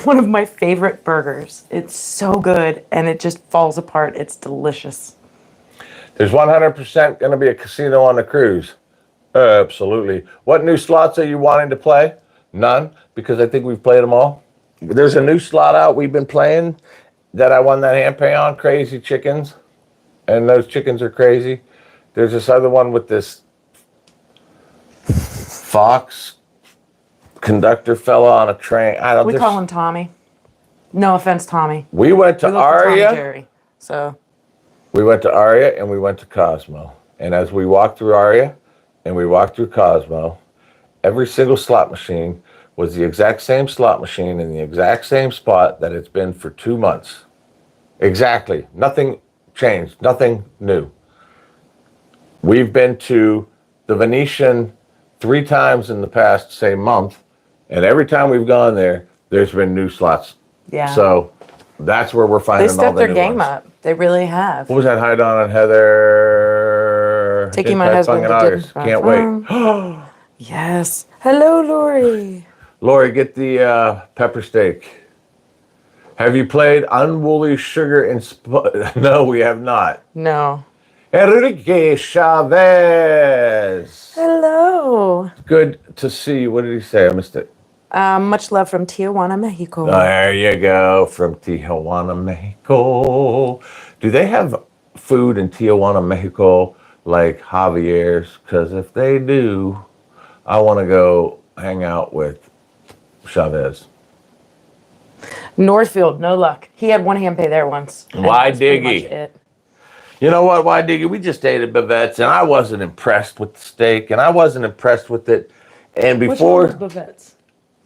one of my favorite burgers. It's so good, and it just falls apart. It's delicious. There's 100% going to be a casino on the cruise. Absolutely. What new slots are you wanting to play? None, because I think we've played them all. There's a new slot out we've been playing that I won that hand pay on, Crazy Chickens. And those chickens are crazy. There's this other one with this fox conductor fella on a train. We call him Tommy. No offense, Tommy. We went to We look for Tom and Aria. Jerry, so We went to Aria and we went to Cosmo. And as we walked through Aria and we walked through Cosmo, every single slot machine was the exact same slot machine in the exact same spot that it's been for 2 months. Exactly. Nothing changed. Nothing new. We've been to the Venetian 3 times in the past, say, month. And every time we've gone there, there's been new slots. yeah. So that's where we're finding They all stepped the their new game ones. up. They really have. What was that? Hi, Don and Heather. Taking my Inside husband Fung in to August. dinner. Can't wait. Yes. Hello, Lori. Lori, get the pepper steak. Have you played Unwoolly Sugar and No, we have not. No. Enrique Chavez. Hello. Good to see you. What did he say? I missed it. Much love from Tijuana, Mexico. There you go, from Tijuana, Mexico. Do they have food in Tijuana, Mexico, like Javier's? Because if they do, I want to go hang out with Chavez. Northfield, no luck. He had one hand pay there once. and Why that's pretty Diggy? much it. You know what, why, Diggy? We just ate at Bavette's, and I wasn't impressed with the steak, and I wasn't impressed with it. And Which before, one was Bavette's?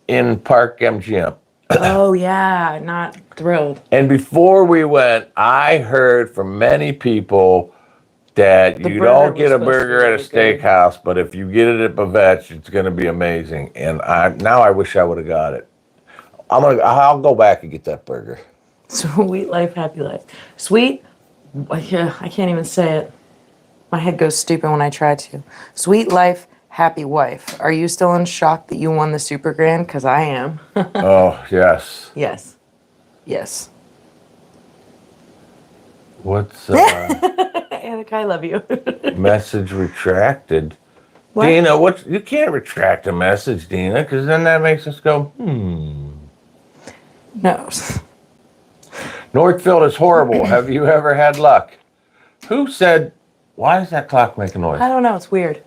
in Park MGM, Oh yeah, not thrilled. And before we went, I heard from many people that The you burger don't was get a supposed to be burger at a really good. steakhouse, but if you get it at Bavetch, it's going to be amazing. And I wish I would have got it. I'll go back and get that burger. Sweet life, happy life. Sweet, yeah, I can't even say it. My head goes stupid when I try to. Sweet life, happy wife. Are you still in shock that you won the Super Grand? Because I am. Oh, yes. Yes. Yes. What's Annika, I love you. message retracted? What? Dina, you can't retract a message, Dina, because then that makes us go, No. Northfield is horrible. Have you ever had luck? Who said, why does that clock make a noise? I don't know. It's weird.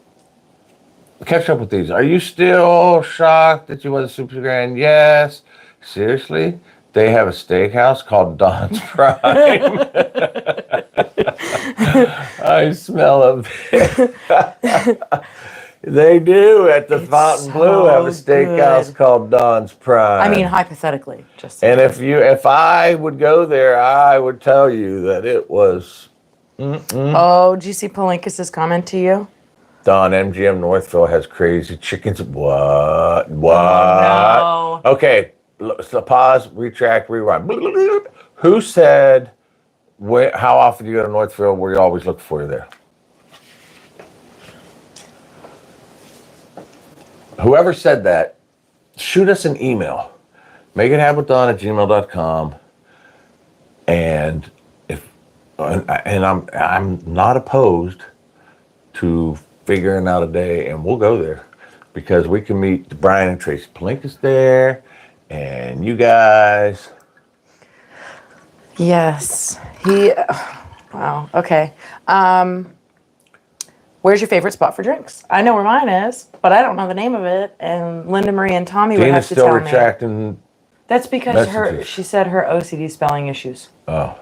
Catch up with these. Are you still shocked that you won the Super Grand? Yes. Seriously? They have a steakhouse called Don's Prime. I smell a bit. They do at the It's Fontainebleau have a so steakhouse good. called Don's Prime. I mean, hypothetically, just. and if I would go there, I would tell you that it was Oh, did you see Palinkas' comment to you? Don. MGM Northville has crazy chickens. What? What? Oh, no. Okay, so pause, retract, rewind. Who said, how often do you go to Northfield? We always look for you there. Whoever said that, shoot us an email. makeithappen@gmail.com. And I'm not opposed to figuring out a day, and we'll go there because we can meet Brian and Tracy Palinkas there, and you guys. Yes. Wow. Okay. Where's your favorite spot for drinks? I know where mine is, but I don't know the name of it. And Linda Marie and Tommy would Dina's have to still tell me. retracting. That's because messages. she said her OCD spelling issues. Oh,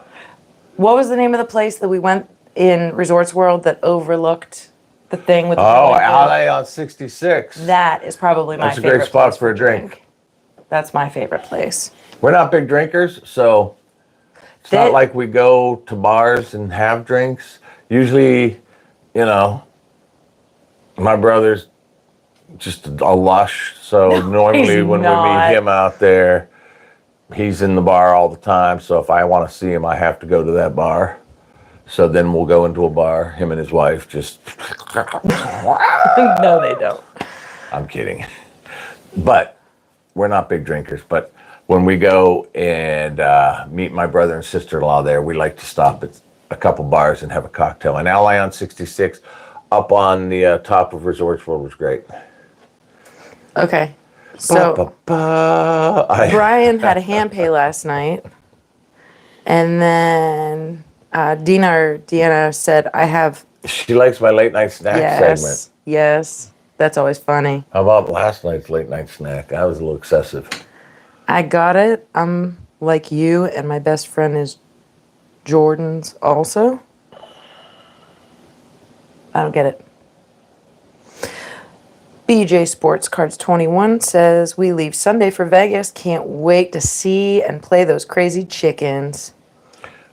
What was the name of the place that we went in Resorts World that overlooked the thing with the oh, bowling alley? LA on 66. That is probably my That's a favorite great spot place for a drink. That's my favorite place. We're not big drinkers, so it's not like we go to bars and have drinks. Usually, my brother's just a lush, so normally he's when we not. meet him out there, he's in the bar all the time. So if I want to see him, I have to go to that bar. So then we'll go into a bar, him and his wife just. No, they don't. I'm kidding. But we're not big drinkers. But when we go and meet my brother and sister-in-law there, we like to stop at a couple bars and have a cocktail. And LA on 66 up on the top of Resorts World was great. Okay. So Brian had a hand. hand pay last night. And then Deanna said, I have. She likes my late night snack segment. Yes. That's always funny. How about last night's late night snack? That was a little excessive. I got it. I'm like you, and my best friend is Jordan's also. I don't get it. BJ Sports Cards 21 says, we leave Sunday for Vegas. Can't wait to see and play those crazy chickens.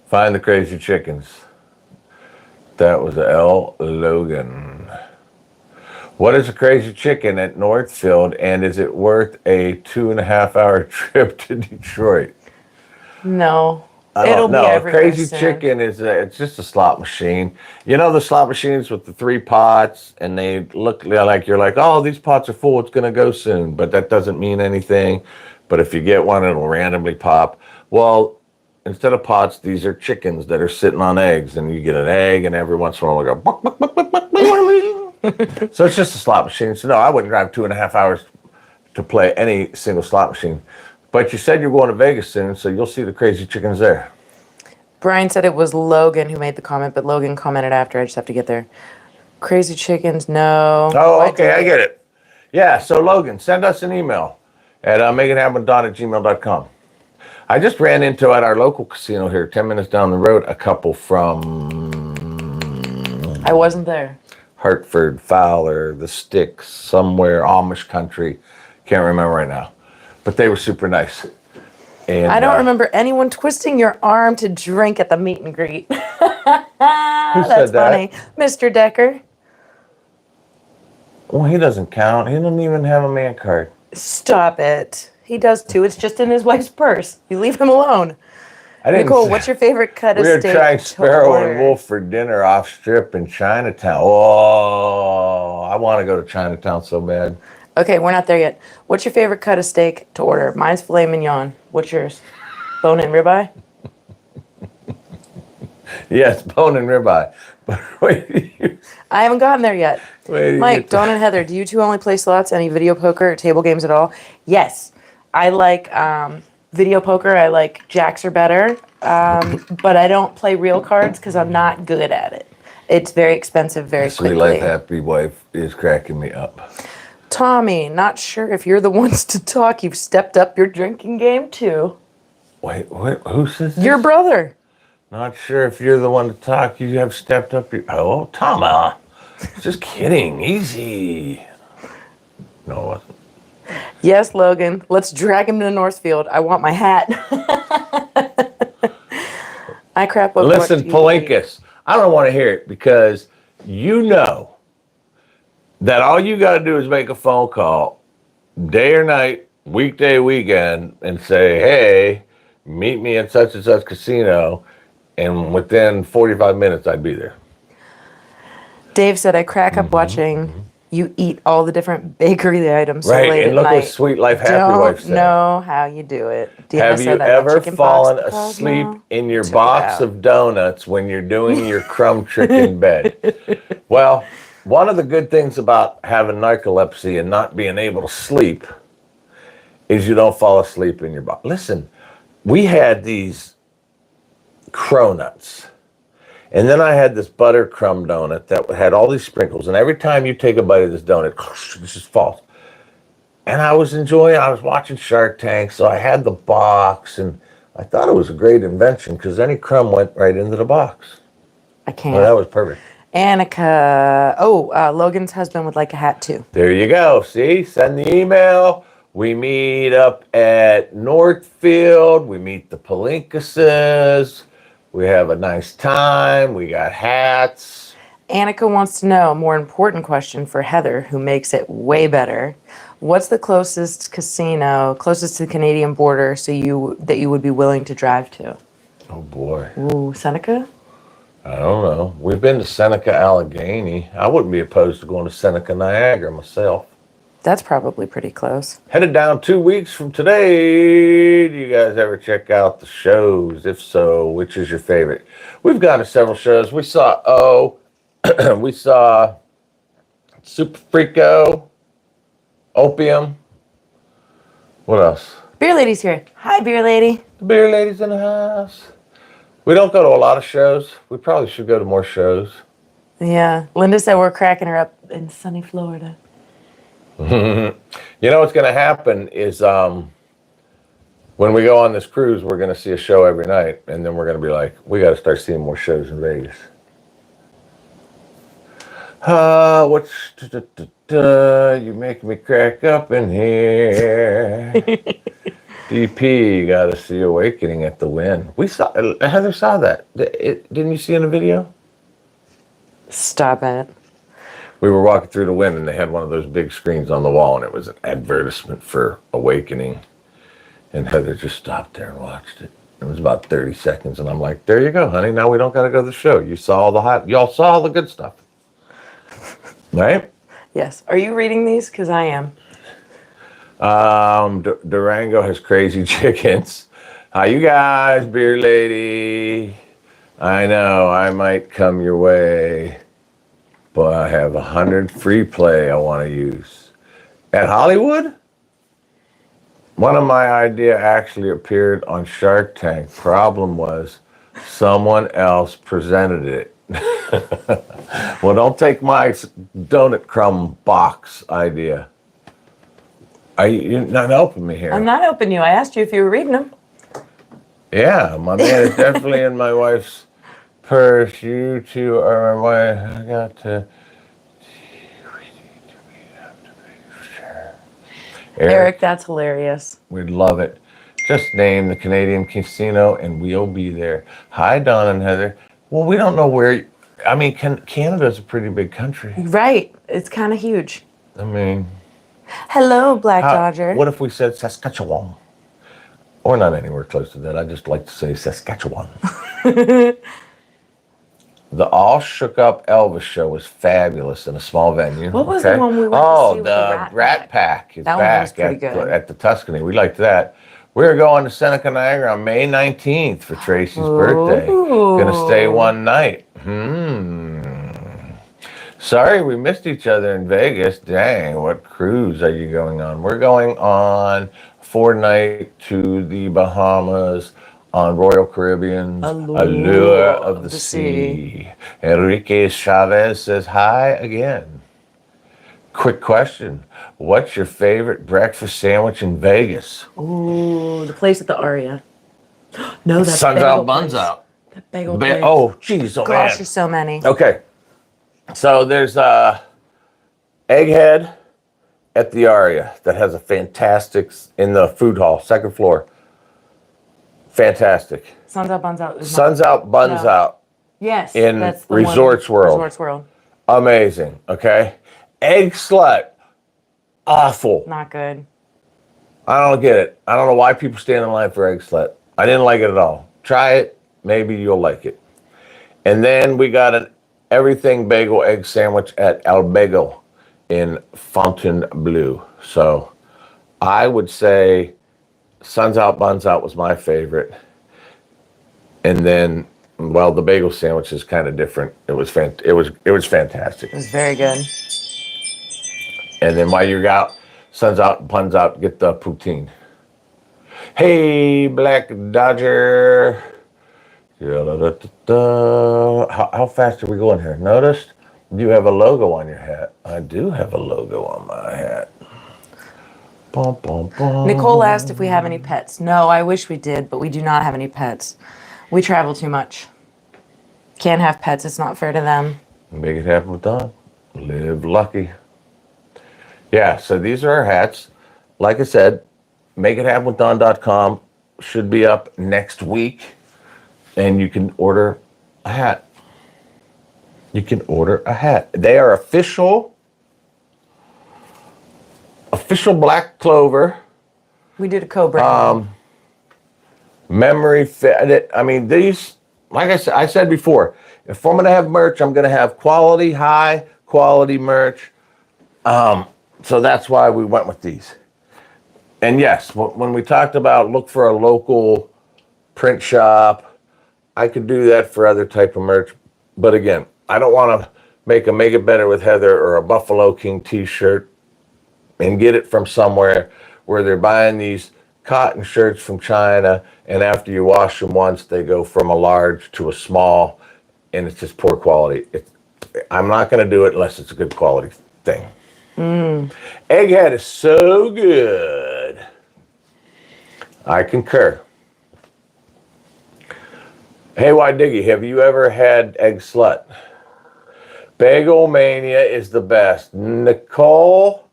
Find the crazy chickens. That was L. Logan. What is a crazy chicken at Northfield, and is it worth a 2.5-hour trip to Detroit? No. I It'll don't be know. A everywhere crazy soon. chicken it's just a slot machine. You know the slot machines with the 3 pots, and they look like you're like, oh, these pots are full. It's gonna go soon, but that doesn't mean anything. But if you get one, it'll randomly pop. Well, instead of pots, these are chickens that are sitting on eggs, and you get an egg, and every once in a while it'll go. Buck, buck, buck, buck, buck, buck. So it's just a slot machine. So no, I wouldn't drive 2.5 hours to play any single slot machine. But you said you're going to Vegas soon, so you'll see the crazy chickens there. Brian said it was Logan who made the comment, but Logan commented after. I just have to get there. Crazy chickens, no. Oh, okay, I get it. Yeah, so Logan, send us an email at makeithappen@gmail.com. I just ran into at our local casino here, 10 minutes down the road, a couple from I wasn't there. Hartford, Fowler, the Sticks, somewhere Amish country. Can't remember right now. But they were super nice. And I don't remember anyone twisting your arm to drink at the meet and greet. Who That's said that? funny. Mr. Decker. Well, he doesn't count. He doesn't even have a man card. Stop it. He does too. It's just in his wife's purse. You leave him alone. I didn't Nicole, say- what's your favorite cut of We were steak? trying to Sparrow order? and Wolf for dinner off strip in Chinatown. Oh, I want to go to Chinatown so bad. Okay, we're not there yet. What's your favorite cut of steak to order? Mine's filet mignon. What's yours? Bone and ribeye? Yes, bone and ribeye. But wait, I haven't gotten there yet. wait, Mike, Dawn, and Heather, do you two only play slots, any video poker or table games at all? Yes. I like video poker. I like jacks are better. But I don't play real cards because I'm not good at it. It's very expensive very Sweet quickly. Life Happy Wife is cracking me up. Tommy, not sure if you're the ones to talk. You've stepped up your drinking game too. Wait, who says this? Your brother. Not sure if you're the one to talk. You have stepped up your... Oh, Tama. Just kidding. Easy. No, it wasn't. Yes, Logan. Let's drag him to Northfield. I want my hat. I crap up. Listen, Palinkas, I don't want to hear it because you know that all you got to do is make a phone call day or night, weekday, weekend, and say, hey, meet me at such and such casino. And within 45 minutes, I'd be there. Dave said, I crack up watching you eat all the different bakery items so Right, late and at look night. what Sweet Life Happy Don't Wife said. know how you do it. Deanna Have said, you "I got ever chicken pox fallen because asleep now." in your Took it box out. of donuts when you're doing your crumb trick in bed? Well, one of the good things about having narcolepsy and not being able to sleep is you don't fall asleep in your box. Listen, we had these cronuts. And then I had this butter crumb donut that had all these sprinkles. And every time you take a bite of this donut, it just falls. And I was watching Shark Tank, so I had the box. And I thought it was a great invention because any crumb went right into the box. I can't. Well, that was perfect. Annika. Logan's husband would like a hat too. There you go. See, send the email. We meet up at Northfield. We meet the Palinkases. We have a nice time. We got hats. Annika wants to know, more important question for Heather, who makes it way better. What's the closest casino, closest to the Canadian border, that you would be willing to drive to? Oh, boy. Ooh, Seneca? I don't know. We've been to Seneca, Allegheny. I wouldn't be opposed to going to Seneca, Niagara myself. That's probably pretty close. Headed down 2 weeks from today. Do you guys ever check out the shows? If so, which is your favorite? We've gone to several shows. We saw we saw Super Freako, Opium. What else? Beer Lady's here. Hi, Beer Lady. The beer ladies in the house. We don't go to a lot of shows. We probably should go to more shows. Yeah, Linda said we're cracking her up in sunny Florida. You know what's going to happen is when we go on this cruise, we're going to see a show every night, and then we're going to be like, we got to start seeing more shows in Vegas. You make me crack up in here. DP, got to see Awakening at the Wynn. Heather saw that. Didn't you see in the video? Stop it. We were walking through the Wynn, and they had one of those big screens on the wall, and it was an advertisement for Awakening. And Heather just stopped there and watched it. It was about 30 seconds, and I'm like, there you go, honey. Now we don't got to go to the show. You saw all y'all saw all the good stuff. Right? Yes. Are you reading these? Because I am. Durango has crazy chickens. Hi, you guys, beer lady. I know, I might come your way, but I have 100 free play I want to use. At Hollywood? One of my idea actually appeared on Shark Tank. Problem was someone else presented it. Well, don't take my donut crumb box idea. You're not helping me here. I'm not helping you. I asked you if you were reading them. Yeah, my man is definitely in my wife's purse. You two are my wife. I got to. Eric, that's hilarious. We'd love it. Just name the Canadian casino and we'll be there. Hi, Don and Heather. Well, we don't know where. I mean, Canada's a pretty big country. Right. It's kind of huge. I mean, Hello, Black Dodger. what if we said Saskatchewan? Or not anywhere close to that. I just like to say Saskatchewan. The All Shook Up Elvis show was fabulous in a small venue. What was the one we went to see with the Rat Pack is That one was back pretty good. at the Tuscany. We liked that. We're going to Seneca, Niagara on May 19th for Tracy's birthday. Gonna stay one night. Sorry we missed each other in Vegas. Dang, what cruise are you going on? We're going on 4-night to the Bahamas on Royal Caribbean's Allure of the Sea. Enrique Chavez says hi again. Quick question. What's your favorite breakfast sandwich in Vegas? Ooh, the place at the Aria. No, that's Suns out, buns out. That bagel place. Oh, geez, oh Gosh, man. there's so many. Okay. So there's Egghead at the Aria that has a fantastic, in the food hall, second floor. Fantastic. Suns out, buns out. Suns out, buns No. out. Yes. In that's the Resorts one. World. Resorts World. Amazing. Okay. Egg slut. Awful. Not good. I don't get it. I don't know why people stand in line for egg slut. I didn't like it at all. Try it. Maybe you'll like it. And then we got an everything bagel egg sandwich at El Bagel in Fontainebleau. So I would say Suns Out, Buns Out was my favorite. And then, well, the bagel sandwich is kind of different. It was fantastic. It was very good. And then while you're out, Suns Out, Buns Out, get the poutine. Hey, Black Dodger. How fast are we going here? Noticed you have a logo on your hat. I do have a logo on my hat. Bum, bum, bum. Nicole asked if we have any pets. No, I wish we did, but we do not have any pets. We travel too much. Can't have pets. It's not fair to them. Make it happen with Don. Live lucky. Yeah, so these are our hats. Like I said, makeithappenwithdon.com should be up next week. And you can order a hat. You can order a hat. They are official Black Clover. We did a co-brand. Memory fit. I mean, these, like I said before, if I'm going to have merch, I'm going to have quality, high quality merch. So that's why we went with these. And yes, when we talked about look for a local print shop, I could do that for other type of merch. But again, I don't want to make It Better with Heather or a Buffalo King t-shirt and get it from somewhere where they're buying these cotton shirts from China, and after you wash them once, they go from a large to a small, and it's just poor quality. I'm not going to do it unless it's a good quality thing. Egghead is so good. I concur. Hey, Why Diggy, have you ever had egg slut? Bagel Mania is the best. Nicole,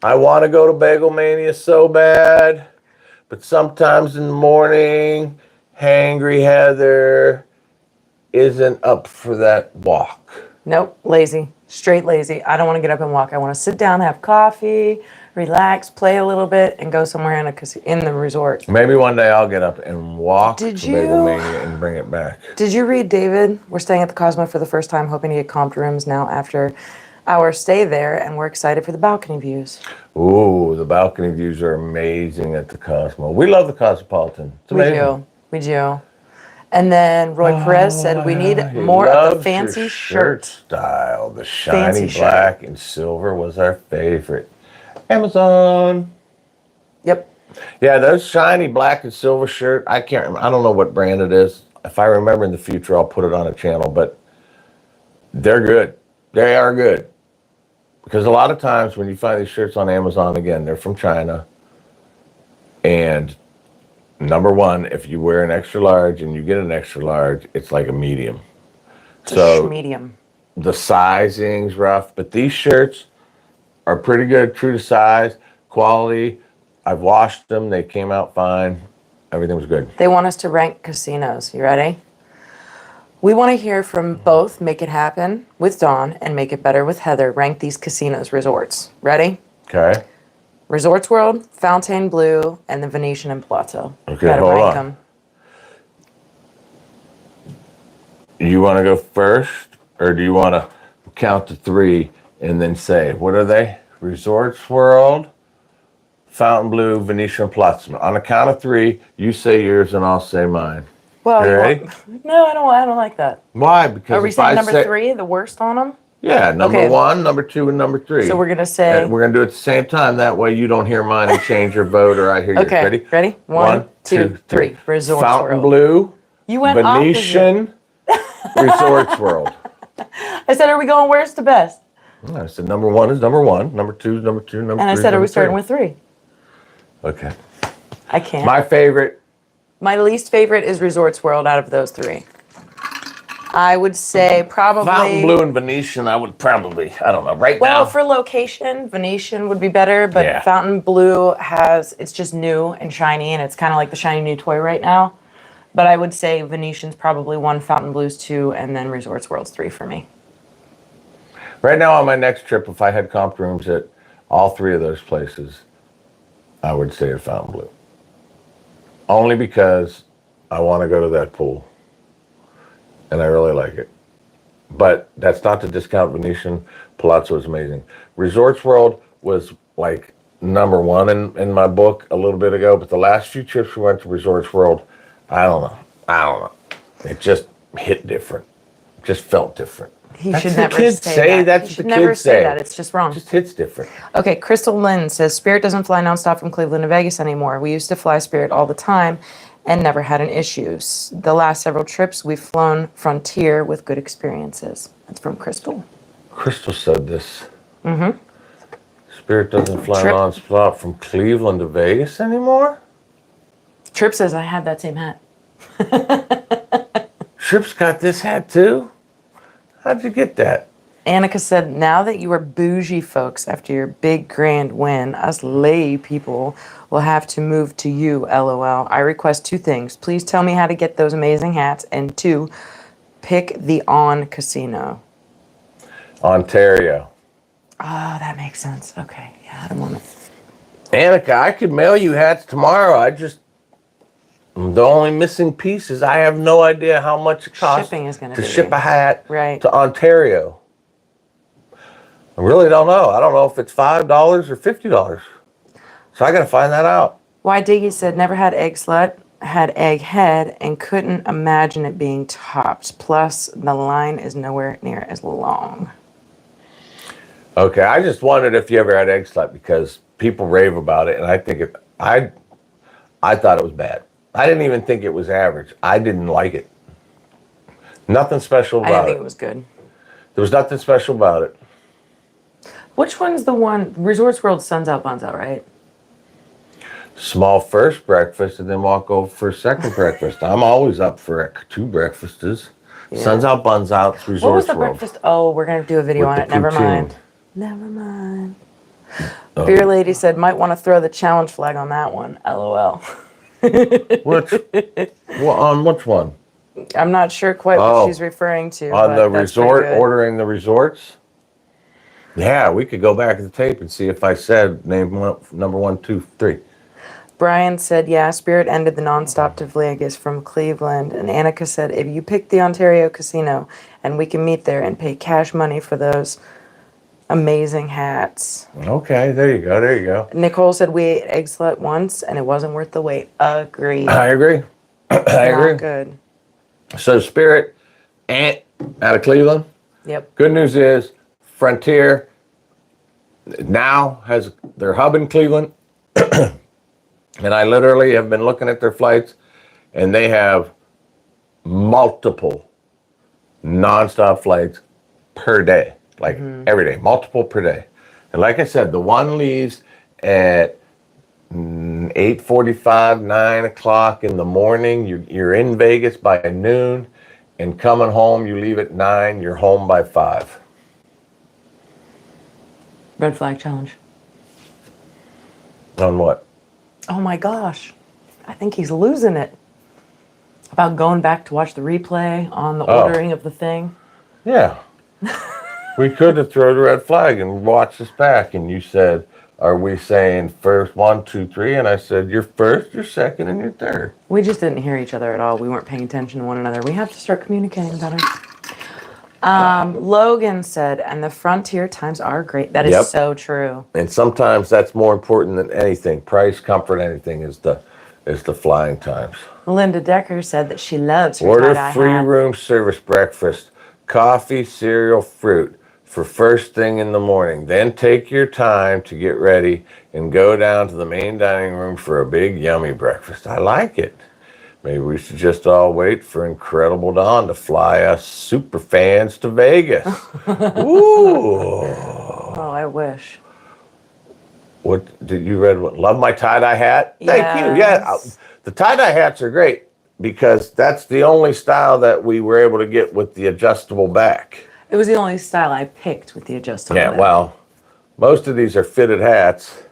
I want to go to Bagel Mania so bad, but sometimes in the morning, hangry Heather isn't up for that walk. Nope, lazy. Straight lazy. I don't want to get up and walk. I want to sit down, have coffee, relax, play a little bit, and go somewhere in the resort. Maybe one day I'll get up and walk Did to you? Bagel Mania and bring it back. Did you read David? We're staying at the Cosmo for the first time, hoping to get comped rooms now after our stay there, and we're excited for the balcony views. Ooh, the balcony views are amazing at the Cosmo. We love the Cosmopolitan. It's amazing. We do. And then Roy Perez said we need He more of the loves fancy your shirt. style. The shiny Fancy shirt. black and silver was our favorite. Amazon. Yep. Yeah, those shiny black and silver shirt. I can't remember. I don't know what brand it is. If I remember in the future, I'll put it on a channel. But they're good. They are good. Because a lot of times when you find these shirts on Amazon, again, they're from China. And number one, if you wear an extra large and you get an extra large, it's like a medium. So Medium. the sizing's rough, but these shirts are pretty good, true to size, quality. I've washed them. They came out fine. Everything was good. They want us to rank casinos. You ready? We want to hear from both Make It Happen with Dawn and Make It Better with Heather. Rank these casinos, resorts. Ready? Okay. Resorts World, Fontainebleau, and the Venetian and Palazzo. Okay, Gotta hold rank on. 'em. You want to go first, or do you want to count to 3 and then say, what are they? Resorts World, Fontainebleau, Venetian, Palazzo. On the count of 3, you say yours and I'll say mine. Well, You you ready? no, I don't like that. Why? Because Are we if I saying number say, 3, the worst on them? Yeah, number Okay. 1, number 2, and number 3. So we're gonna say. And we're going to do it at the same time. That way you don't hear mine and change your vote, or I hear yours. Okay. Ready? Ready? 1, 2, 3. Resorts World. Fontainebleau, You went Venetian, Resorts World. I said, are we going worst to best? I said number 1 is number 1, number 2 is number 2, number 3 And I is said, are number we starting 3. with 3? Okay. I can't. My favorite. My least favorite is Resorts World out of those 3. I would say probably. Fontainebleau and Venetian, I would probably, I don't know, right Well, now. for location, Venetian would be better, but Yeah. Fontainebleau it's just new and shiny, and it's kind of like the shiny new toy right now. But I would say Venetian's probably 1, Fontainebleau's 2, and then Resorts World's 3 for me. Right now on my next trip, if I had comp rooms at all 3 of those places, I would stay at Fontainebleau. Only because I want to go to that pool. And I really like it. But that's not to discount Venetian. Palazzo is amazing. Resorts World was like number 1 in my book a little bit ago, but the last few trips we went to Resorts World, I don't know. It just hit different. Just felt different. He That's should the never kids say say. that. That's He what should the never kids say say. that. It's just wrong. It just hits different. Okay, Crystal Lynn says Spirit doesn't fly nonstop from Cleveland to Vegas anymore. We used to fly Spirit all the time and never had an issue. The last several trips we've flown Frontier with good experiences. That's from Crystal. Crystal said this. Mm-hmm. Spirit doesn't fly Trip. nonstop from Cleveland to Vegas anymore? Trip says I had that same hat. Trip's got this hat too? How'd you get that? Annika said, now that you are bougie folks after your big grand win, us lay people will have to move to you, LOL. I request 2 things. Please tell me how to get those amazing hats. And 2, pick the On Casino. Ontario. Oh, that makes sense. Okay. Yeah, I don't want to. Annika, I could mail you hats tomorrow. The only missing piece is I have no idea how much it costs Shipping is gonna to be. ship a hat Right. to Ontario. I really don't know. I don't know if it's $5 or $50. So I got to find that out. Why Diggy said, never had egg slut, had egg head, and couldn't imagine it being topped. Plus, the line is nowhere near as long. Okay, I just wondered if you ever had egg slut because people rave about it, and I think I thought it was bad. I didn't even think it was average. I didn't like it. Nothing special I about didn't think it. it was good. There was nothing special about it. Which one's the one? Resorts World, Suns Out, Buns Out, right? Small first breakfast and then walk over for a second breakfast. I'm always up for 2 breakfasts. Yeah. Suns out, buns out, What was Resorts the World. breakfast? Oh, we're going to do a video With on the it. Never poutine. mind. Never mind. Beer Lady said, might want to throw the challenge flag on that one. LOL. On which one? I'm not sure quite what she's referring to. On but the that's pretty resort, good. ordering the resorts? Yeah, we could go back to the tape and see if I said name number 1, 2, 3. Brian said, yeah, Spirit ended the nonstop to Vegas from Cleveland. And Annika said, if you pick the Ontario Casino and we can meet there and pay cash money for those amazing hats. Okay, there you go, there you go. Nicole said, we ate egg slut once and it wasn't worth the wait. Agreed. I agree. I agree. Not good. So Spirit, out of Cleveland. Yep. Good news is Frontier now has their hub in Cleveland. And I literally have been looking at their flights and they have multiple nonstop flights per day, like every day, multiple per day. And like I said, the one leaves at 8:45, 9 o'clock in the morning. You're in Vegas by noon, and coming home, you leave at 9, you're home by 5. Red flag challenge. On what? Oh my gosh. I think he's losing it. About going back to watch the replay on the ordering of the thing. Yeah. We could have thrown a red flag and watched us back. And you said, are we saying first 1, 2, 3? And I said, you're first, you're second, and you're third. We just didn't hear each other at all. We weren't paying attention to one another. We have to start communicating better. Logan said, and the frontier times are great. That is Yep. so true. And sometimes that's more important than anything. Price, comfort, anything is the flying times. Linda Decker said that she loves her Order tie-dye free hat. room service breakfast, coffee, cereal, fruit for first thing in the morning. Then take your time to get ready and go down to the main dining room for a big yummy breakfast. I like it. Maybe we should just all wait for Incredible Dawn to fly us super fans to Vegas. Ooh. Oh, I wish. What did you read? What, love my tie-dye hat? Thank you. Yeah, Yes. the tie-dye hats are great because that's the only style that we were able to get with the adjustable back. It was the only style I picked with the adjustable Yeah, back. well, most of these are fitted hats,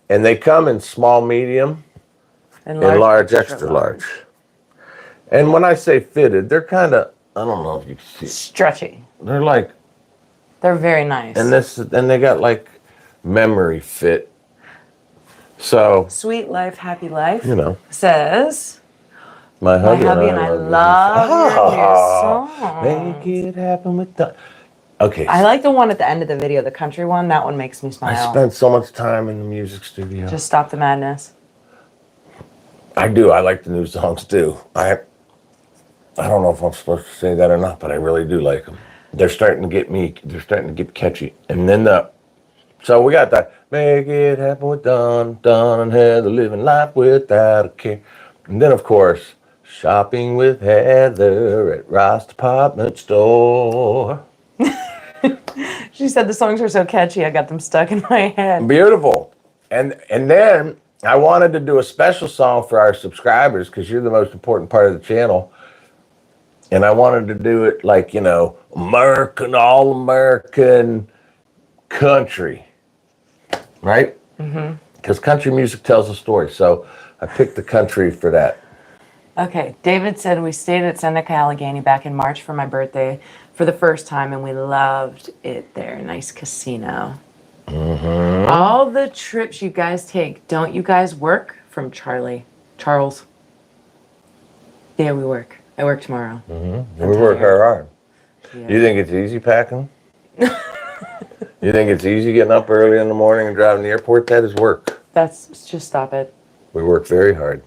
and they come in small, medium, and large, extra large. And when I say fitted, they're kind of, I don't know if you can see, Stretchy. they're like, They're very nice. and they got like memory fit. So, Sweet Life, Happy Life you know, says, my my hubby, hubby and I love your new song. Make it happen with the. Okay. I like the one at the end of the video, the country one. That one makes me I smile. spent so much time in the music studio. Just Stop the Madness. I do. I like the new songs too. I don't know if I'm supposed to say that or not, but I really do like them. They're starting to get me. They're starting to get catchy. And then so we got that. Make it happen with Don and Heather, living life without a care. And then of course, shopping with Heather at Ross Department Store. She said the songs are so catchy, I got them stuck in my head. Beautiful. And then I wanted to do a special song for our subscribers because you're the most important part of the channel. And I wanted to do it like, American, all American country. Right? Mm-hmm. Because country music tells a story. So I picked the country for that. Okay, David said we stayed at Seneca Allegheny back in March for my birthday for the first time, and we loved it there. Nice casino. Mm-hmm. All the trips you guys take, don't you guys work? From Charles. Yeah, we work. I work tomorrow. Mm-hmm. We work hard. Yeah. You think it's easy packing? You think it's easy getting up early in the morning and driving to the airport? That is work. Just stop it. We work very hard.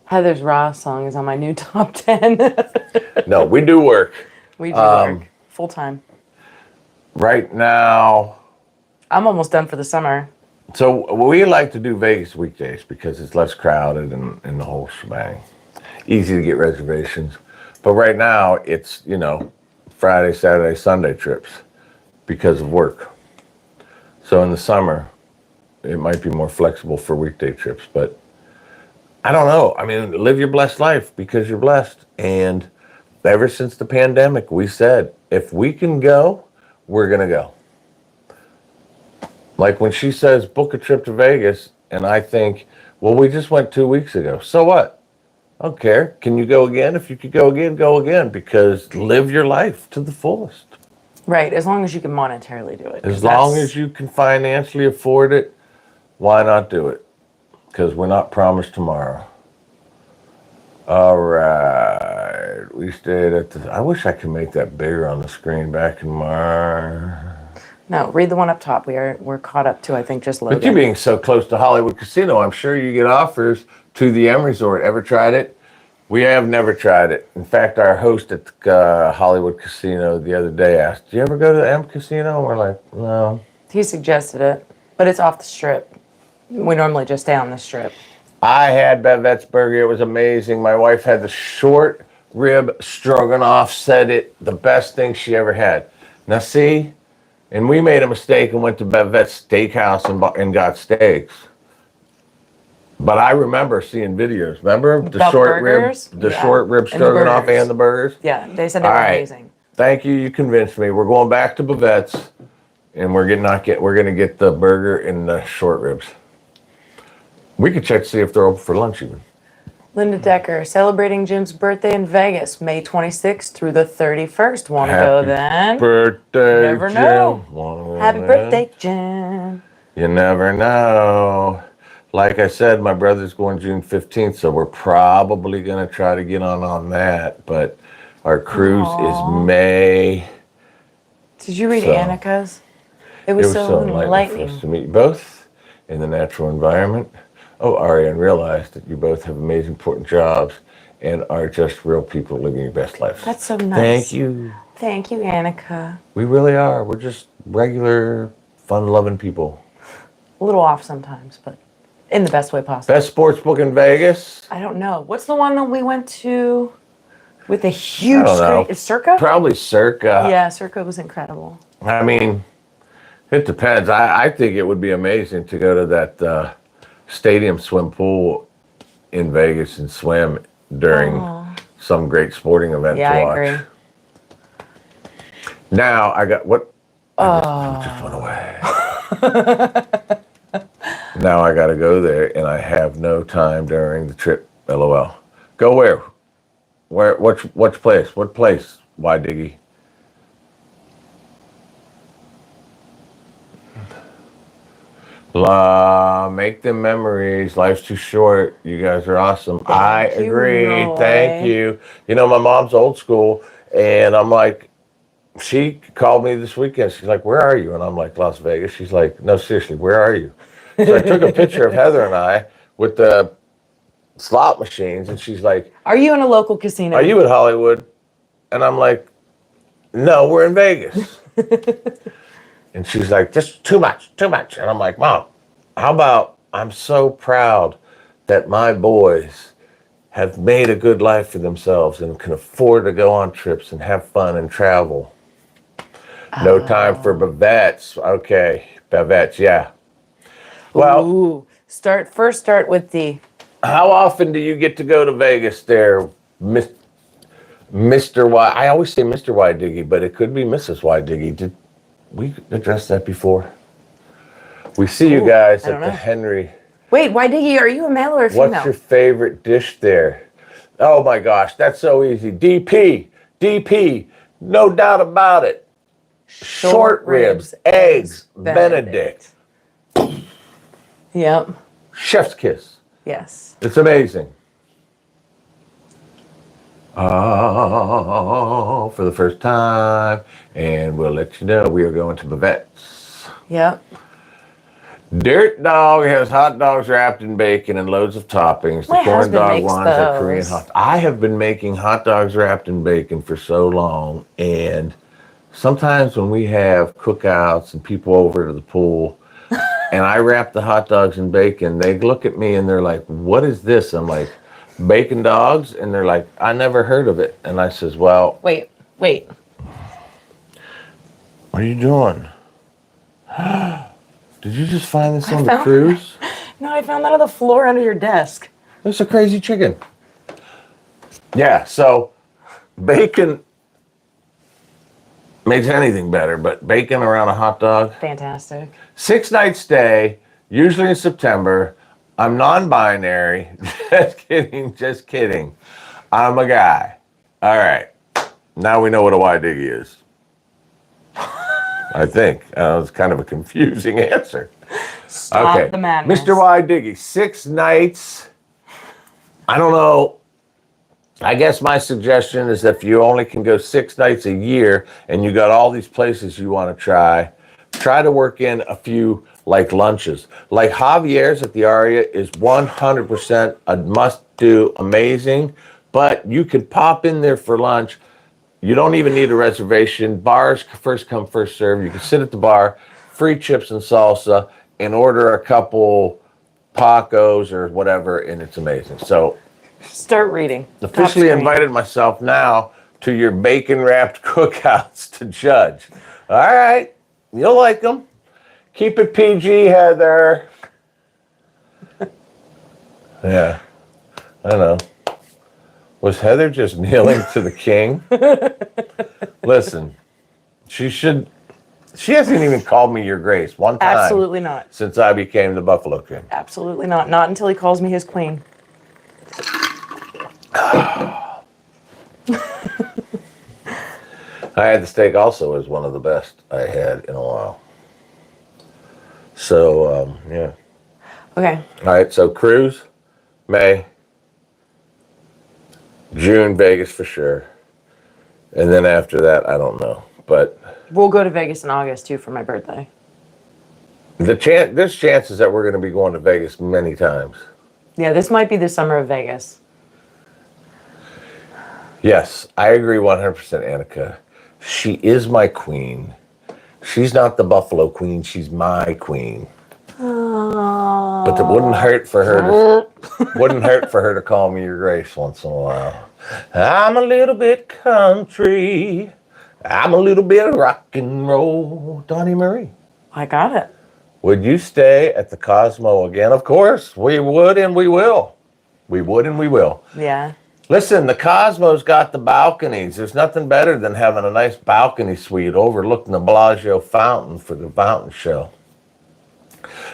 Heather's Raw song is on my new top 10. No, we do work. We do work. Full time. Right now. I'm almost done for the summer. So we like to do Vegas weekdays because it's less crowded and the whole shebang. Easy to get reservations. But right now it's, Friday, Saturday, Sunday trips because of work. So in the summer, it might be more flexible for weekday trips, but I don't know. I mean, live your blessed life because you're blessed. And ever since the pandemic, we said, if we can go, we're going to go. Like when she says, book a trip to Vegas, and I think, well, we just went 2 weeks ago. So what? I don't care. Can you go again? If you could go again, because live your life to the fullest. Right, as long as you can monetarily do it. As long as you can financially afford it, why not do it? Because we're not promised tomorrow. All right. We stayed at I wish I could make that bigger on the screen back in March. No, read the one up top. We're caught up to, I think, just Logan. But you being so close to Hollywood Casino, I'm sure you get offers to the M Resort. Ever tried it? We have never tried it. In fact, our host at the Hollywood Casino the other day asked, do you ever go to the M Casino? And we're like, no. He suggested it, but it's off the strip. We normally just stay on the strip. I had Bevette's Burger. It was amazing. My wife had the short rib stroganoff, said it, the best thing she ever had. Now see, and we made a mistake and went to Bevette's Steakhouse and got steaks. But I remember seeing videos. Remember the About short burgers? rib, Yeah. short rib And the stroganoff burgers. and the burgers? Yeah, they said they All were right. amazing. Thank you. You convinced me. We're going back to We could check to see if they're open for lunch even. Linda Decker, celebrating Jim's birthday in Vegas, May 26th through the 31st. Want to go then? Birthday, Never Jim. know. Wanna go Happy then? birthday, Jim. You never know. Like I said, my brother's going June 15th, so we're probably going to try to get on that. But our cruise is May. Did you read So, Annika's? It It was was so enlightening for us enlightening. to meet you both in the natural environment. Oh, Ari, and realize that you both have amazing, important jobs and are just real people living your best life. That's so nice. Thank you. Thank you, Annika. We really are. We're just regular, fun-loving people. A little off sometimes, but in the best way possible. Best sports book in Vegas? I don't know. What's the one that we went to with the huge I don't know. screen? Is Circa? Probably Circa. Yeah, Circa was incredible. I mean, it depends. I think it would be amazing to go to that stadium swim pool in Vegas and swim during some great sporting event Yeah, to I watch. agree. Now I got what? It just went away. Now I got to go there, and I have no time during the trip. LOL. Go where? Where? Which place? What place? Why, Diggy? Make them memories. Life's too short. You guys are awesome. I Thank you, agree. Roy. Thank you. You know, my mom's old school, and I'm like, she called me this weekend. She's like, "Where are you?" And I'm like, "Las Vegas." She's like, "No, seriously, where are you?" So I took a picture of Heather and I with the slot machines, and she's like, Are you in a local casino? "Are you at Hollywood?" And I'm like, "No, we're in Vegas." And she's like, "Just too much. And I'm like, "Mom, how about I'm so proud that my boys have made a good life for themselves and can afford to go on trips and have fun and travel. No time for bavettes." Okay, bavettes, yeah. Well, Ooh. Start with the how often do you get to go to Vegas there, Mr. Y? I always say Mr. Y Diggy, but it could be Mrs. Y Diggy. Did we address that before? We see you guys I at don't the know. Henry. Wait, why Diggy? Are you a male or a female? What's your favorite dish there? Oh my gosh, that's so easy. DP, no doubt about it. Short ribs, eggs, Benedict. Yep. Chef's kiss. Yes. It's amazing. Oh, for the first time, and we'll let you know we are going to Bavette's. Yep. Dirt Dog has hot dogs wrapped in bacon and loads of toppings. The My corn husband dog makes ones are Korean those. hot. I have been making hot dogs wrapped in bacon for so long, and sometimes when we have cookouts and people over to the pool, and I wrap the hot dogs in bacon, they look at me and they're like, "What is this?" I'm like, "Bacon dogs," and they're like, "I never heard of it." And I says, "Well, Wait. what are you doing? Did you just find this on the found- cruise? No, I found that on the floor under your desk. It's a crazy chicken." Yeah, so bacon makes anything better, but bacon around a hot dog. Fantastic. 6-night stay, usually in September. I'm non-binary. Just kidding. I'm a guy. All right. Now we know what a Y-diggy is. I think. It's kind of a confusing answer. Stop the madness. Mr. Y-diggy, 6 nights. I don't know. I guess my suggestion is that if you only can go 6 nights a year and you got all these places you want to try to work in a few like lunches. Like Javier's at the Aria is 100% a must-do, amazing, but you could pop in there for lunch. You don't even need a reservation. Bars first come, first serve. You can sit at the bar, free chips and salsa, and order a couple tacos or whatever, and it's amazing. So Start reading. officially invited myself now to your bacon-wrapped cookouts to judge. All right, you'll like them. Keep it PG, Heather. Yeah, I know. Was Heather just kneeling to the king? Listen, she should She hasn't even called me Your Grace one time. Absolutely not. Since I became the Buffalo King. Absolutely not. Not until he calls me his queen. I had the steak also as one of the best I had in a while. So, yeah. Okay. All right, so cruise, May, June, Vegas for sure. And then after that, I don't know. But We'll go to Vegas in August too for my birthday. there's chances that we're going to be going to Vegas many times. Yeah, this might be the summer of Vegas. Yes, I agree 100%, Annika. She is my queen. She's not the Buffalo Queen. She's my queen. But it wouldn't hurt for her to call me Your Grace once in a while. I'm a little bit country. I'm a little bit rock and roll. Donnie Marie. I got it. Would you stay at the Cosmo again? Of course, we would and we will. We would and we will. Yeah. Listen, the Cosmo's got the balconies. There's nothing better than having a nice balcony suite overlooking the Bellagio fountain for the fountain show.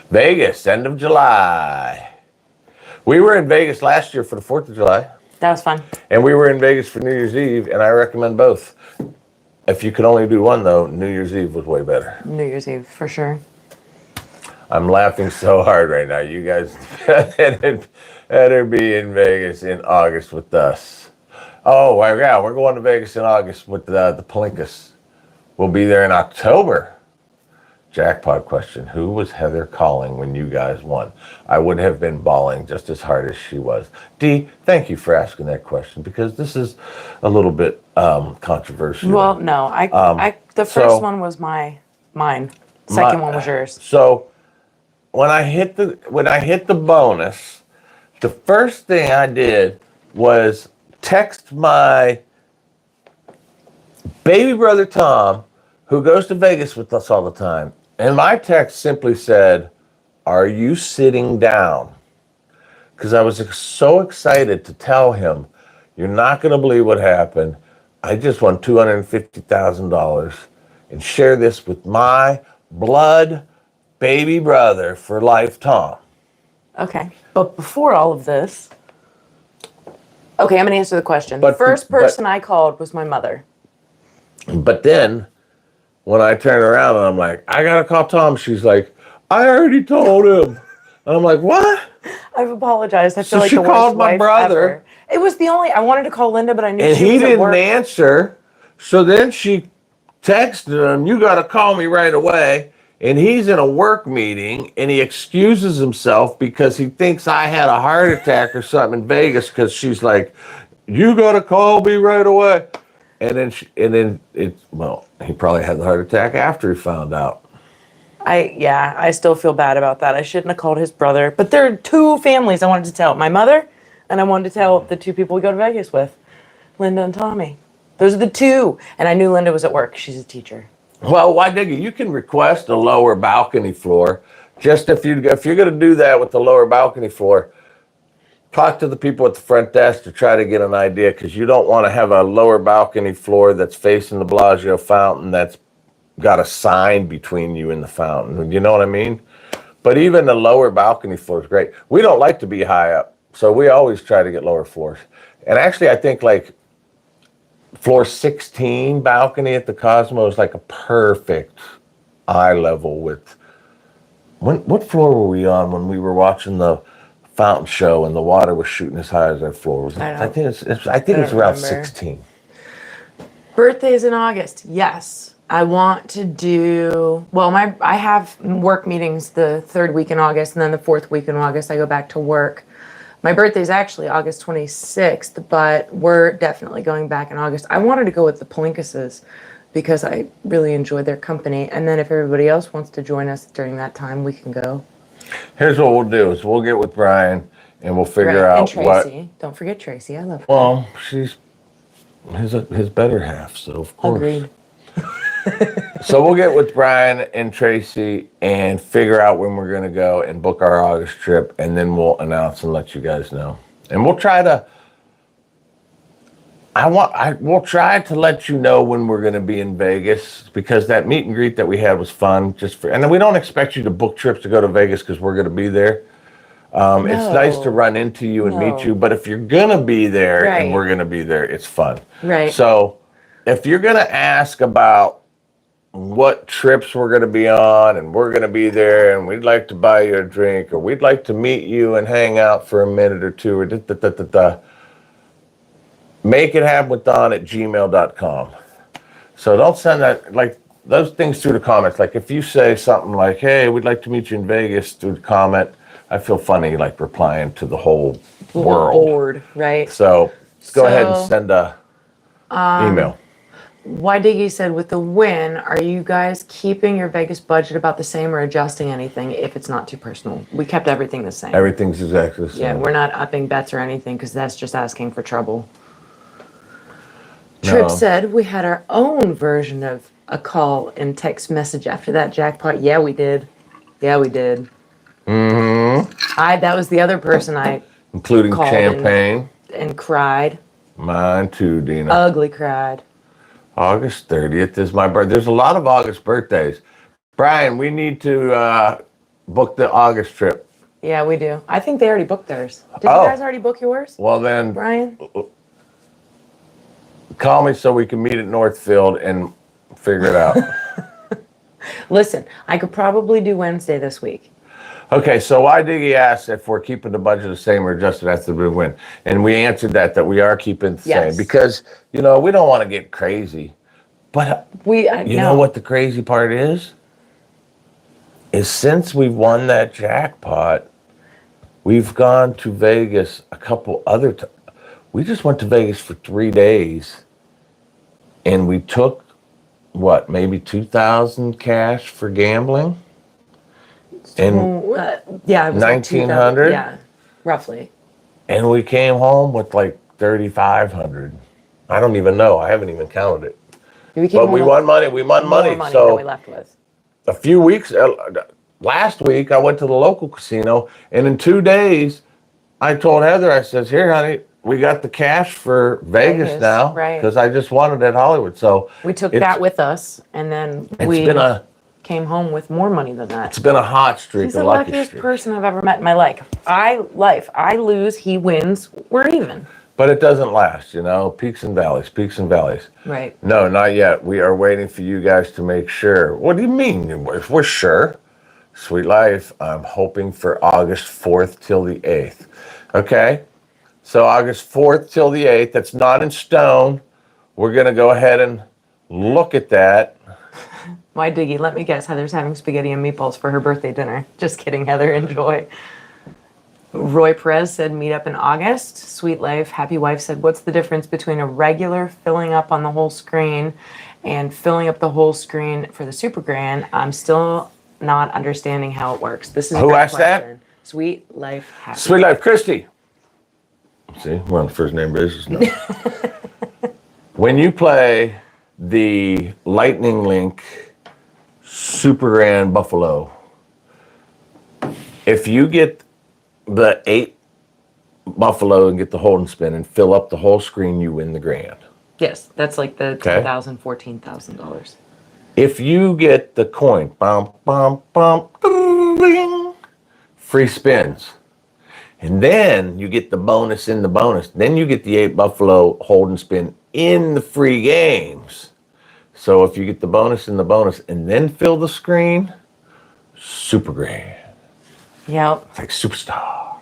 Vegas, end of July. We were in Vegas last year for the 4th of July. That was fun. And we were in Vegas for New Year's Eve, and I recommend both. If you could only do one, though, New Year's Eve was way better. New Year's Eve, for sure. I'm laughing so hard right now. You guys better be in Vegas in August with us. Oh, well, yeah, we're going to Vegas in August with the Palinkas. We'll be there in October. Jackpot question. Who was Heather calling when you guys won? I would have been bawling just as hard as she was. Dee, thank you for asking that question because this is a little bit controversial. Well, no, the first one was mine. Second one was yours. So when I hit the bonus, the first thing I did was text my baby brother Tom, who goes to Vegas with us all the time. And my text simply said, "Are you sitting down?" Because I was so excited to tell him, "You're not going to believe what happened. I just won $250,000 and share this with my blood baby brother for life, Tom." Okay. But before all of this, okay, I'm going to answer the question. But- The first person I called was my mother. But then when I turn around and I'm like, "I got to call Tom," she's like, "I already told him." And I'm like, "What?" I've apologized. I feel So like she the worst called my wife brother. ever. It was the only, I wanted to call Linda, but I knew And she he was at didn't work. answer. So then she texted him, "You got to call me right away." And he's in a work meeting and he excuses himself because he thinks I had a heart attack or something in Vegas because she's like, "You got to call me right away." And then he probably had the heart attack after he found out. I still feel bad about that. I shouldn't have called his brother. But there are two families I wanted to tell. My mother, and I wanted to tell the two people we go to Vegas with, Linda and Tommy. Those are the two. And I knew Linda was at work. She's a teacher. Well, why dig it? You can request a lower balcony floor. Just if you're going to do that with the lower balcony floor, talk to the people at the front desk to try to get an idea because you don't want to have a lower balcony floor that's facing the Bellagio fountain that's got a sign between you and the fountain. You know what I mean? But even the lower balcony floor is great. We don't like to be high up, so we always try to get lower floors. And actually, I think like floor 16 balcony at the Cosmo is like a perfect eye level with. What floor were we on when we were watching the fountain show and the water was shooting as high as our floor? I think it's around remember. 16. Birthdays in August. Yes. I want to do, well, I have work meetings the third week in August, and then the fourth week in August, I go back to work. My birthday is actually August 26th, but we're definitely going back in August. I wanted to go with the Palinkases because I really enjoyed their company. And then if everybody else wants to join us during that time, we can go. Here's what we'll do is we'll get with Brian and we'll figure And out Tracy. Don't forget Tracy. I love her. Well, she's his better half, so of course. Agreed. So we'll get with Brian and Tracy and figure out when we're going to go and book our August trip, and then we'll announce and let you guys know. And we'll try to we'll try to let you know when we're going to be in Vegas, because that meet and greet that we had was fun. And then we don't expect you to book trips to go to Vegas because we're going to be there. It's nice to run into you and meet you, but if you're going to be there and we're going to be there, it's fun. Right. So if you're going to ask about what trips we're going to be on, and we're going to be there, and we'd like to buy you a drink, or we'd like to meet you and hang out for a minute or two, or make it happen with Don at gmail.com. So don't send that, like, those things through the comments. Like, if you say something like, hey, we'd like to meet you in Vegas, through the comment, I feel funny, like, replying to the whole world. Board, right? So go ahead and send a email. Why Diggy said, with the win, are you guys keeping your Vegas budget about the same or adjusting anything if it's not too personal? We kept everything the same. Everything's exactly the same. Yeah, we're not upping bets or anything because that's just asking for trouble. No. Trip said we had our own version of a call and text message after that jackpot. Yeah, we did. Yeah, we did. That was the other person I including called champagne. And cried. Mine too, Dina. Ugly cried. August 30th is my birthday. There's a lot of August birthdays. Brian, we need to book the August trip. Yeah, we do. I think they already booked theirs. Did you guys already book yours? Well, then, Brian? call me so we can meet at Northfield and figure it out. Listen, I could probably do Wednesday this week. Okay, so why Diggy asked if we're keeping the budget the same or adjusted after the win. And we answered that we are keeping the same. Because, we don't want to get crazy. But you know what the crazy part is? Is since we've won that jackpot, we've gone to Vegas a couple other times. We just went to Vegas for 3 days. And we took, maybe 2,000 cash for gambling? And yeah, it was 1,900. Yeah, roughly. And we came home with like 3,500. I don't even know. I haven't even counted it. But we won money. We won money. So than we left with. A few weeks last week, I went to the local casino, and in 2 days, I told Heather, I says, "Here, honey, we got the cash for Vegas now, right? Because I just won it at Hollywood." So we took that with us, and then we came home with more money than that. It's been a hot streak. He's the luckiest person I've ever met in my life. I lose, he wins, we're even. But it doesn't last, peaks and valleys, peaks and valleys. Right. No, not yet. We are waiting for you guys to make sure. What do you mean? If we're sure, Sweet Life, I'm hoping for August 4th till the 8th. Okay? So August 4th till the 8th, that's not in stone. We're going to go ahead and look at that. Why, Diggy, let me guess. Heather's having spaghetti and meatballs for her birthday dinner. Just kidding, Heather. Enjoy. Roy Perez said, meet up in August. Sweet Life. Happy Wife said, what's the difference between a regular filling up on the whole screen and filling up the whole screen for the Super Grand? I'm still not understanding how it works. This is Who asked that? Sweet Life. Happy Sweet Life. Christy. See, we're on the first name basis now. When you play the Lightning Link Super Grand Buffalo, if you get the 8 Buffalo and get the hold and spin and fill up the whole screen, you win the grand. Yes, that's like the $10,000, $14,000. If you get the coin, bum, bum, bum, ding, free spins. And then you get the bonus in the bonus. Then you get the 8 Buffalo hold and spin in the free games. So if you get the bonus in the bonus and then fill the screen, super grand. Yep. It's like superstar.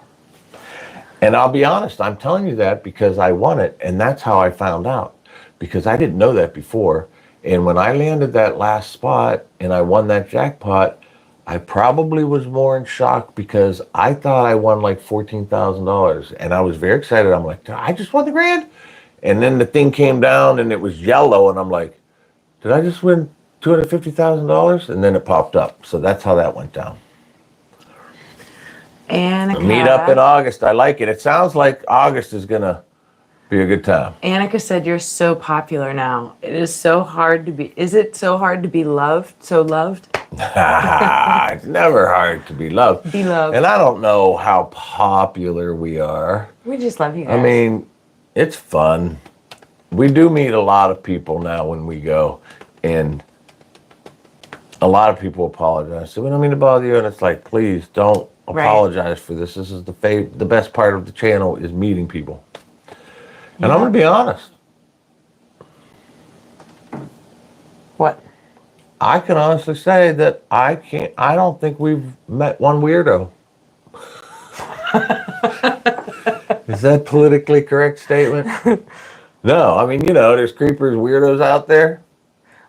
And I'll be honest, I'm telling you that because I won it, and that's how I found out. Because I didn't know that before. And when I landed that last spot and I won that jackpot, I probably was more in shock because I thought I won like $14,000. And I was very excited. I'm like, I just won the grand? And then the thing came down and it was yellow, and I'm like, did I just win $250,000? And then it popped up. So that's how that went down. Annika. Meet up in August. I like it. It sounds like August is going to be a good time. Annika said, you're so popular now. It is so hard to be. Is it so hard to be loved? So loved? It's never hard to be loved. Be loved. And I don't know how popular we are. We just love you guys. I mean, it's fun. we do meet a lot of people now when we go, and a lot of people apologize. So we don't mean to bother you, and it's like, please don't apologize for this. This is the best part of the channel is meeting people. And I'm going to be honest. What? I can honestly say that I don't think we've met one weirdo. Is that politically correct statement? No, I mean, there's creepers, weirdos out there.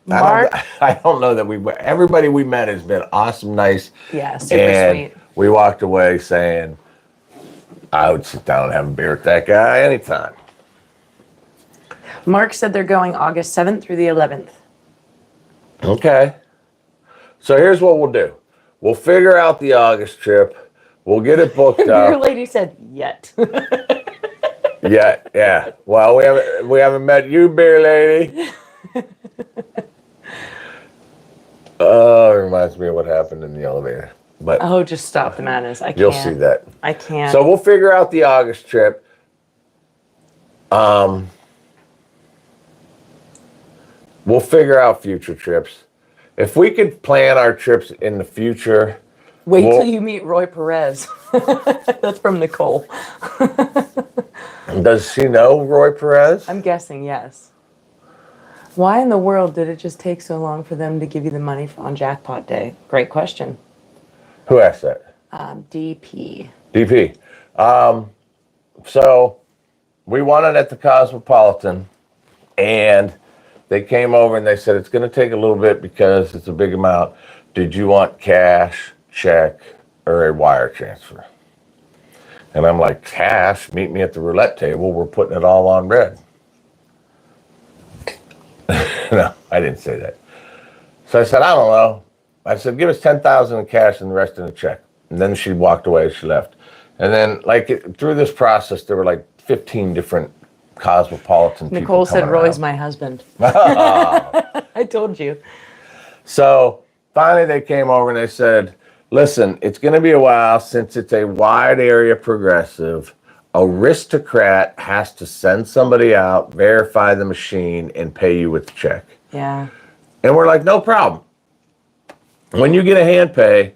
Mark? I don't know that everybody we met has been awesome, nice. Yeah, super and sweet. We walked away saying, I would sit down and have a beer with that guy anytime. Mark said they're going August 7th through the 11th. Okay. So here's what we'll do. We'll figure out the August trip. We'll get it booked Your up. lady said, yet. Yeah. Well, we haven't met you, beer lady. Oh, it reminds me of what happened in the elevator. But Oh, just stop the madness. I can't. you'll see that. I can't. So we'll figure out the August trip. We'll figure out future trips. If we could plan our trips in the future. Wait till you meet Roy Perez. That's from Nicole. Does she know Roy Perez? I'm guessing yes. Why in the world did it just take so long for them to give you the money on Jackpot Day? Great question. Who asked that? DP. DP. So we won it at the Cosmopolitan, and they came over and they said, it's going to take a little bit because it's a big amount. Did you want cash, check, or a wire transfer? And I'm like, cash? Meet me at the roulette table. We're putting it all on red. No, I didn't say that. So I said, I don't know. I said, give us $10,000 in cash and the rest in a check. And then she walked away. She left. And then, through this process, there were like 15 different Cosmopolitan people. Nicole said coming Roy's around. my husband. Oh. I told you. So finally they came over and they said, listen, it's going to be a while since it's a wide area progressive. Aristocrat has to send somebody out, verify the machine, and pay you with the check. Yeah. And we're like, no problem. When you get a hand pay,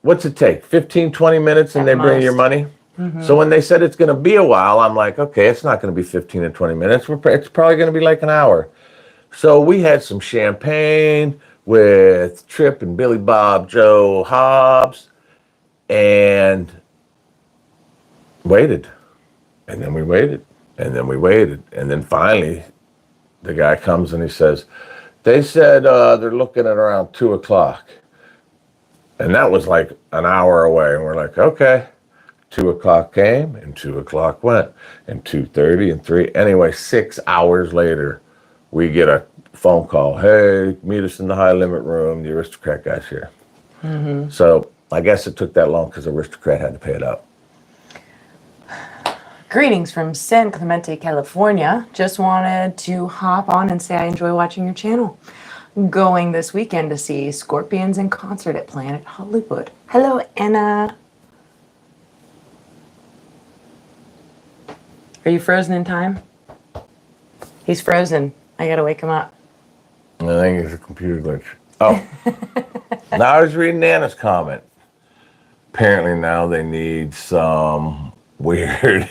what's it take? 15, 20 minutes and At they bring you your most. money? So when they said it's going to be a while, I'm like, okay, it's not going to be 15 and 20 minutes. It's probably going to be like an hour. So we had some champagne with Trip and Billy Bob Joe Hobbs and waited. And then we waited. And then we waited. And then finally the guy comes and he says, they said they're looking at around 2 o'clock. And that was like an hour away. And we're like, okay. 2 o'clock came and 2 o'clock went and 2:30 and 3. Anyway, 6 hours later, we get a phone call. Hey, meet us in the high limit room. The Aristocrat guy's here. Mm-hmm. So I guess it took that long because the Aristocrat had to pay it up. Greetings from San Clemente, California. Just wanted to hop on and say I enjoy watching your channel. Going this weekend to see Scorpions in concert at Planet Hollywood. Hello, Anna. Are you frozen in time? He's frozen. I gotta wake him up. I think it's a computer glitch. Oh. Now I was reading Nana's comment. Apparently now they need some weird.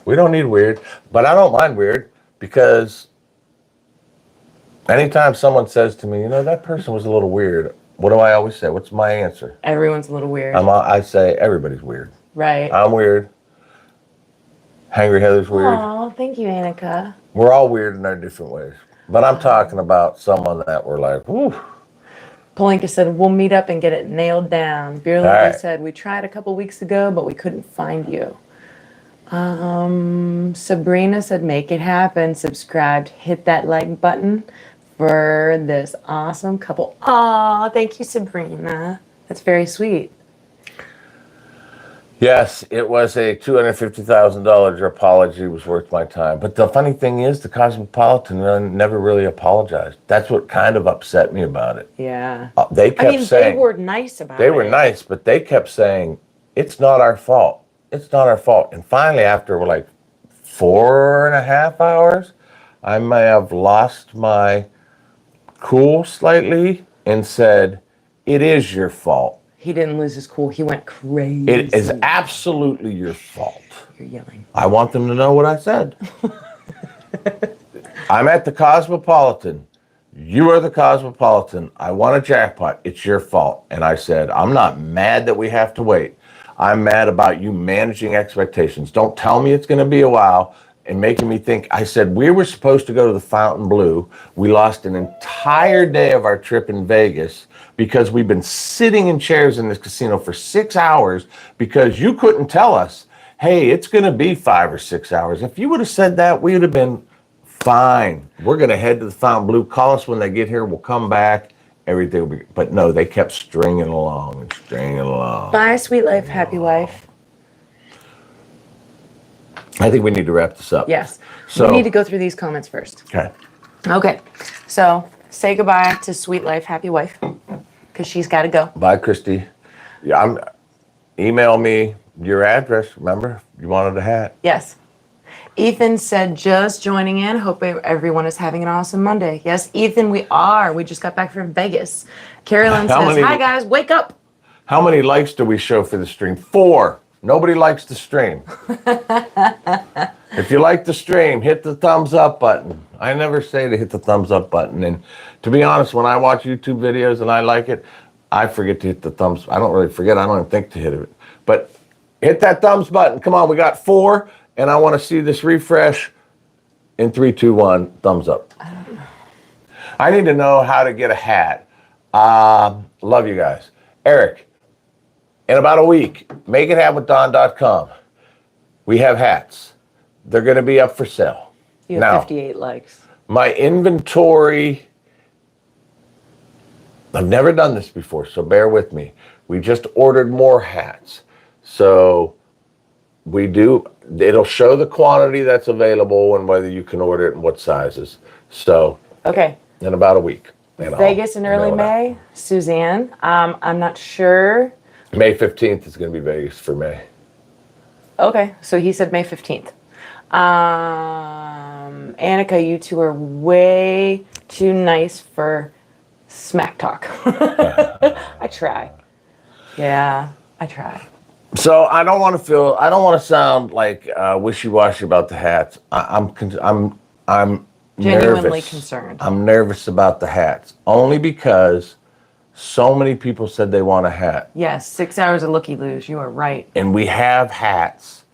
We don't need weird, but I don't mind weird because anytime someone says to me, that person was a little weird, what do I always say? What's my answer? Everyone's a little weird. I say everybody's weird. Right. I'm weird. Hangry Heather's weird. Oh, thank you, Annika. We're all weird in our different ways. But I'm talking about someone that we're like, whew. Palinka said, we'll meet up and get it nailed down. Beer Lady right. said, we tried a couple weeks ago, but we couldn't find you. Sabrina said, make it happen. Subscribed. Hit that like button for this awesome couple. Aw, thank you, Sabrina. That's very sweet. Yes, it was a $250,000. Your apology was worth my time. But the funny thing is, the Cosmopolitan never really apologized. That's what kind of upset me about it. Yeah. They kept saying... they were nice about it. They were nice, but they kept saying, it's not our fault. It's not our fault. And finally, after like 4.5 hours, I may have lost my cool slightly and said, "It is your fault. He didn't lose his cool. He went crazy. It is absolutely your fault." You're yelling. I want them to know what I said. I'm at the Cosmopolitan. You are the Cosmopolitan. I want a jackpot. It's your fault. And I said, I'm not mad that we have to wait. I'm mad about you managing expectations. Don't tell me it's going to be a while and making me think. I said, we were supposed to go to the Fontainebleau. We lost an entire day of our trip in Vegas because we've been sitting in chairs in this casino for 6 hours because you couldn't tell us, hey, it's going to be 5 or 6 hours. If you would have said that, we would have been fine. We're going to head to the Fontainebleau. Call us when they get here. We'll come back. Everything will be. But no, they kept stringing along and stringing along. Bye, sweet life, happy wife. I think we need to wrap this up. Yes. So, we need to go through these comments first. Okay. Okay. So say goodbye to sweet life, happy wife, because she's got to go. Bye, Christy. Yeah, email me your address. Remember, you wanted a hat. Yes. Ethan said, just joining in. Hope everyone is having an awesome Monday. Yes, Ethan, we are. We just got back from Vegas. Carolyn says, hi, guys. Wake up. How many likes do we show for the stream? 4. Nobody likes the stream. If you like the stream, hit the thumbs up button. I never say to hit the thumbs up button. And to be honest, when I watch YouTube videos and I like it, I forget to hit the thumbs. I don't really forget. I don't even think to hit it. But hit that thumbs button. Come on, we got 4. And I want to see this refresh in 3, 2, 1, thumbs up. I need to know how to get a hat. Love you guys. Eric, in about a week, makeithappen.com. We have hats. They're going to be up for sale. You have 58 likes. My inventory, I've never done this before, so bear with me. We just ordered more hats. So it'll show the quantity that's available and whether you can order it and what sizes. So, okay. In about a week. Vegas in early May. Suzanne, I'm not sure. May 15th is going to be Vegas for May. Okay, so he said May 15th. Annika, you two are way too nice for smack talk. I try. Yeah, I try. So I don't want to sound like wishy-washy about the hats. I'm genuinely nervous. concerned. I'm nervous about the hats only because so many people said they want a hat. Yes, 6 hours of looky-loos. You are right. And we have hats,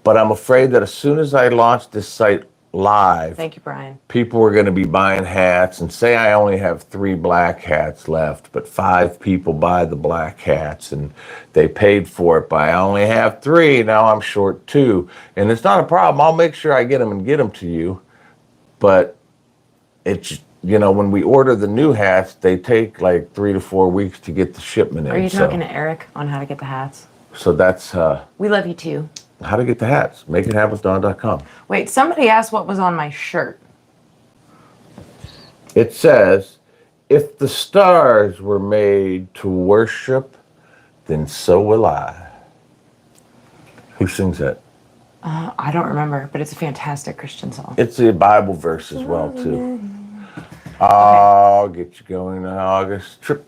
but I'm afraid that as soon as I launch this site live, thank you, Brian. People are going to be buying hats, and say I only have 3 black hats left, but 5 people buy the black hats, and they paid for it, but I only have 3. Now I'm short 2, and it's not a problem. I'll make sure I get them to you, but it's, when we order the new hats, they take like 3 to 4 weeks to get the shipment in. Are you talking to Eric on how to get the hats? So that's we love you too. How to get the hats. Makeithappen.com. Wait, somebody asked what was on my shirt. It says, if the stars were made to worship, then so will I. Who sings that? I don't remember, but it's a fantastic Christian song. It's a Bible verse as well, too. I'll get you going in August. Trip.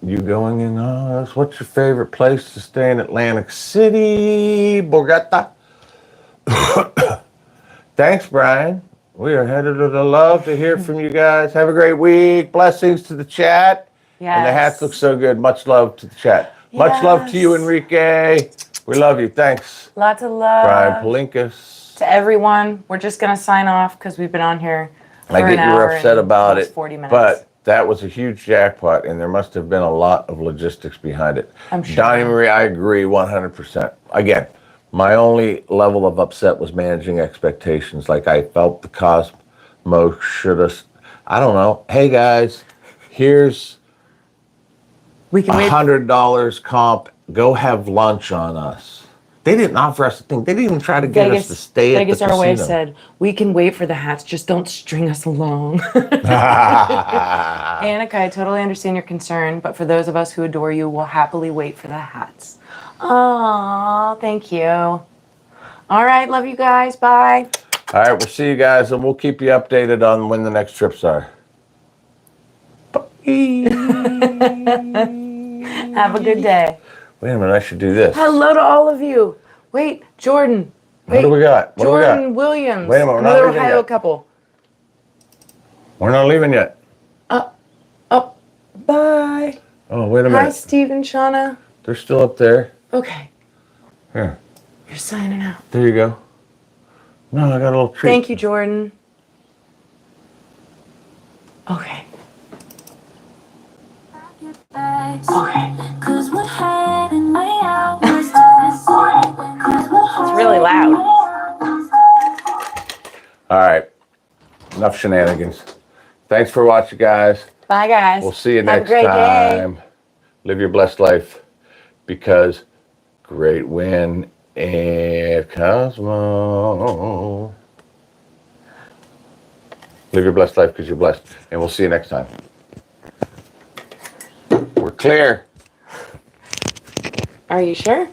You going in August? What's your favorite place to stay in Atlantic City? Borgata. Thanks, Brian. We are headed to the love to hear from you guys. Have a great week. Blessings to the chat. Yes. And the hats look so good. Much love to the chat. Yes. Much love to you, Enrique. We love you. Thanks. Lots of love. Brian Palinkas. To everyone. We're just going to sign off because we've been on here for I get an hour you're upset about it, 40 minutes. but that was a huge jackpot, and there must have been a lot of logistics behind it. I'm sure. Donnie Marie, I agree 100%. Again, my only level of upset was managing expectations. Like I felt the Cosmo should have, I don't know. Hey guys, here's we can $100 comp. Go have lunch on us. They didn't offer us a thing. They didn't even try to get us to stay at the casino. Vegas Our Way said, we can wait for the hats, just don't string us along. Annika, I totally understand your concern, but for those of us who adore you, we'll happily wait for the hats. Aw, thank you. All right, love you guys. Bye. All right, we'll see you guys, and we'll keep you updated on when the next trips are. Have a good day. Wait a minute, I should do this. Hello to all of you. Wait, Jordan. What do we got? What do we Jordan got? Williams. Wait a minute, we're not another leaving Ohio yet. couple. We're not leaving yet. Bye. Oh, wait a Hi, minute. Steve and Shauna. They're still up there. Okay, Here, you're signing out. there you go. No, I got a little treat. Thank you, Jordan. Okay. Okay. It's really loud. All right, enough shenanigans. Thanks for watching, guys. Bye, guys. We'll see you Have a next great day. time. Live your blessed life, because great win at Cosmo. Live your blessed life because you're blessed. And we'll see you next time. We're clear. Are you sure?